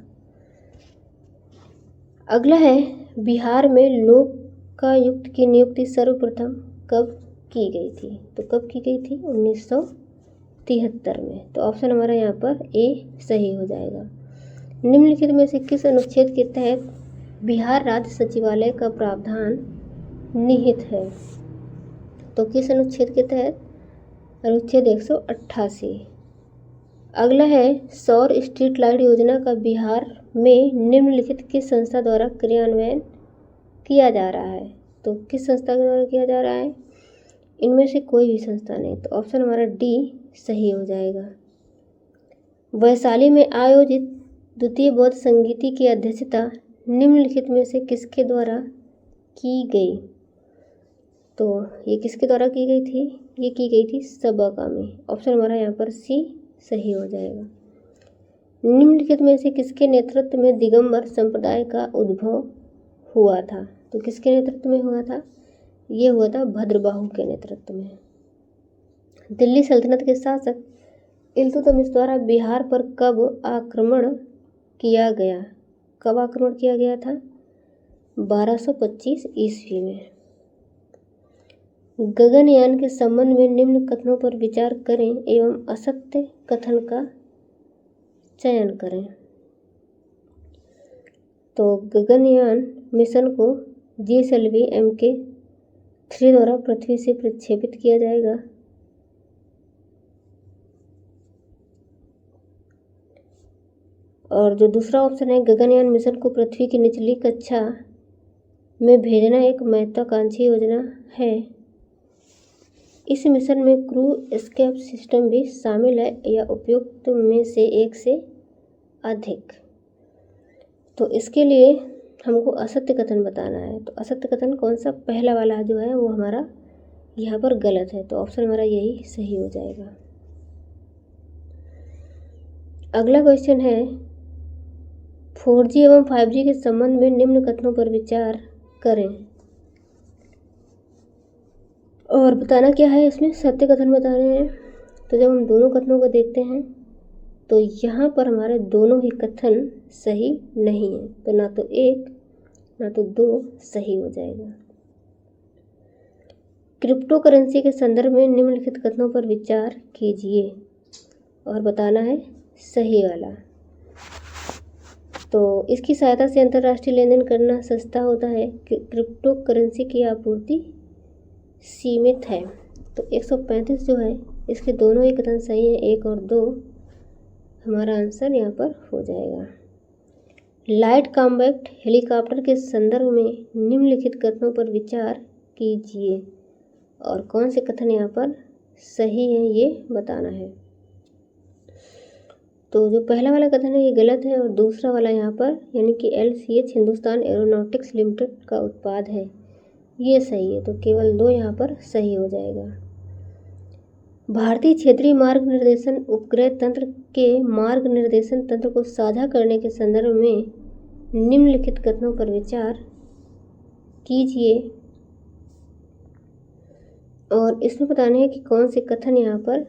अगला है, बिहार में लोकायुक्त की नियुक्ति सर्वप्रथम कब की गई थी? तो कब की गई थी? 1973 में। तो ऑप्शन हमारा यहाँ पर ए सही हो जाएगा। निम्नलिखित में से किस अनुच्छेद के तहत बिहार राज्य सचिवालय का प्रावधान निहित है? तो किस अनुच्छेद के तहत? अनुच्छेद 188। अगला है, सौर स्ट्रीट लाइट योजना का बिहार में निम्नलिखित किस संस्था द्वारा क्रियान्वयन किया जा रहा है? तो किस संस्था के द्वारा किया जा रहा है? इनमें से कोई भी संस्था नहीं। तो ऑप्शन हमारा डी सही हो जाएगा। वैशाली में आयोजित द्वितीय बौद्ध संगीति की अध्यक्षता निम्नलिखित में से किसके द्वारा की गई? तो ये किसके द्वारा की गई थी? ये की गई थी सबका में। ऑप्शन हमारा यहाँ पर सी सही हो जाएगा। निम्नलिखित में से किसके नेतृत्व में दिगंबर संप्रदाय का उद्भव हुआ था? तो किसके नेतृत्व में हुआ था? ये हुआ था भद्रबाहु के नेतृत्व में। दिल्ली सल्तनत के शासक इल्तुतमिश द्वारा बिहार पर कब आक्रमण किया गया? कब आक्रमण किया गया था? 1225 ईस्वी में। गगनयान के संबंध में निम्न कथनों पर विचार करें एवं असत्य कथन का चयन करें। तो गगनयान मिशन को GSLV Mk3 द्वारा पृथ्वी से प्रक्षेपित किया जाएगा। और जो दूसरा ऑप्शन है, गगनयान मिशन को पृथ्वी की निचली कक्षा में भेजना एक महत्वाकांक्षी योजना है। इस मिशन में क्रू एस्केप सिस्टम भी शामिल है या उपयुक्त में से एक से अधिक। तो इसके लिए हमको असत्य कथन बताना है। तो असत्य कथन कौन सा? पहला वाला जो है वो हमारा यहाँ पर गलत है। तो ऑप्शन हमारा यही सही हो जाएगा। अगला क्वेश्चन है, 4G एवं 5G के संबंध में निम्न कथनों पर विचार करें और बताना क्या है? इसमें सत्य कथन बताने हैं। तो जब हम दोनों कथनों को देखते हैं तो यहाँ पर हमारे दोनों ही कथन सही नहीं है। तो ना तो 1 ना तो 2 सही हो जाएगा। क्रिप्टो करेंसी के संदर्भ में निम्नलिखित कथनों पर विचार कीजिए और बताना है सही वाला। तो इसकी सहायता से अंतर्राष्ट्रीय लेन देन करना सस्ता होता है। क्रिप्टो करेंसी की आपूर्ति सीमित है। तो 135 जो है इसके दोनों ही कथन सही हैं, 1 और 2 हमारा आंसर यहाँ पर हो जाएगा। लाइट कॉम्बैट हेलीकॉप्टर के संदर्भ में निम्नलिखित कथनों पर विचार कीजिए और कौन से कथन यहाँ पर सही है ये बताना है। तो जो पहला वाला कथन है ये गलत है और दूसरा वाला यहाँ पर यानी कि LCH हिंदुस्तान एरोनॉटिक्स लिमिटेड का उत्पाद है, ये सही है। तो केवल 2 यहाँ पर सही हो जाएगा। भारतीय क्षेत्रीय मार्ग निर्देशन उपग्रह तंत्र के मार्ग निर्देशन तंत्र को साझा करने के संदर्भ में निम्नलिखित कथनों पर विचार कीजिए और इसमें बताना है कि कौन से कथन यहाँ पर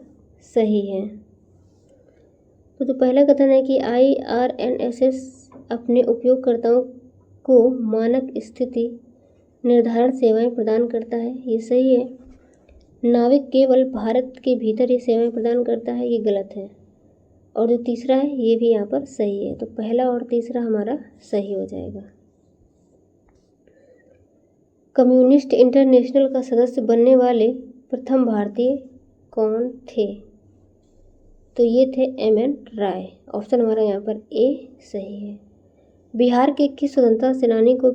सही है। तो जो पहला कथन है कि IRNSS अपने उपयोगकर्ताओं को मानक स्थिति निर्धारण सेवाएं प्रदान करता है, ये सही है। नाविक केवल भारत के भीतर ये सेवाएं प्रदान करता है, ये गलत है। और जो तीसरा है ये भी यहाँ पर सही है, तो पहला और तीसरा हमारा सही हो जाएगा। कम्युनिस्ट इंटरनेशनल का सदस्य बनने वाले प्रथम भारतीय कौन थे? तो ये थे MN राय। ऑप्शन हमारा यहाँ पर ए सही है। बिहार के किस स्वतंत्रता सेनानी को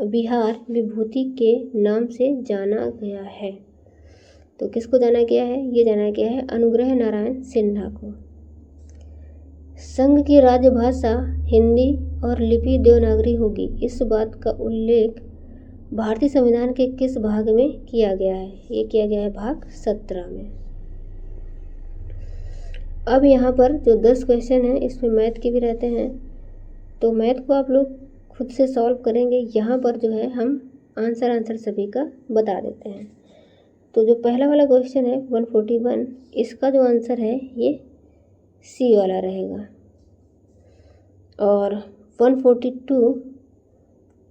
बिहार विभूति के नाम से जाना गया है? तो किसको जाना गया है? ये जाना गया है अनुग्रह नारायण सिन्हा को। संघ की राजभाषा हिंदी और लिपि देवनागरी होगी, इस बात का उल्लेख भारतीय संविधान के किस भाग में किया गया है? ये किया गया है भाग 17 में। अब यहाँ पर जो 10 क्वेश्चन हैं इसमें मैथ के भी रहते हैं, तो मैथ को आप लोग खुद से सॉल्व करेंगे। यहाँ पर जो है हम आंसर सभी का बता देते हैं। तो जो पहला वाला क्वेश्चन है 141, इसका जो आंसर है ये सी वाला रहेगा। और 142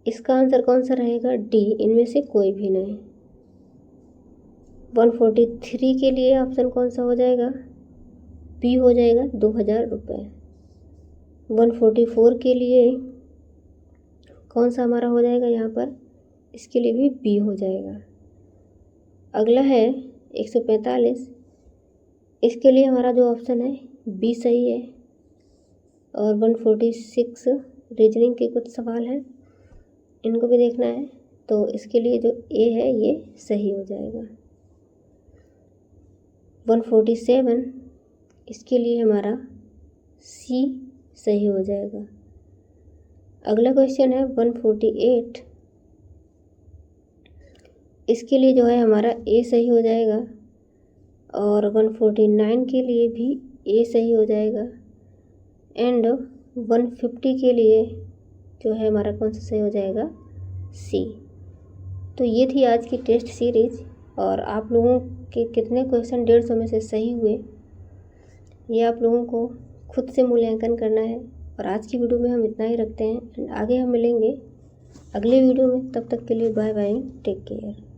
इसका आंसर कौन सा रहेगा? डी, इनमें से कोई भी नहीं। 143 के लिए ऑप्शन कौन सा हो जाएगा? बी हो जाएगा, 2000 रुपये। 144 के लिए कौन सा हमारा हो जाएगा यहाँ पर? इसके लिए भी बी हो जाएगा। अगला है 145, इसके लिए हमारा जो ऑप्शन है बी सही है। और 146 रीजनिंग के कुछ सवाल हैं, इनको भी देखना है, तो इसके लिए जो ए है ये सही हो जाएगा। 147 इसके लिए हमारा सी सही हो जाएगा। अगला क्वेश्चन है 148, इसके लिए जो है हमारा ए सही हो जाएगा। और 149 के लिए भी ए सही हो जाएगा। एंड 150 के लिए जो है हमारा कौन सा सही हो जाएगा? सी। तो ये थी आज की टेस्ट सीरीज, और आप लोगों के कितने क्वेश्चन 150 में से सही हुए ये आप लोगों को खुद से मूल्यांकन करना है। और आज की वीडियो में हम इतना ही रखते हैं, आगे हम मिलेंगे अगले वीडियो में। तब तक के लिए बाय बाय, टेक केयर।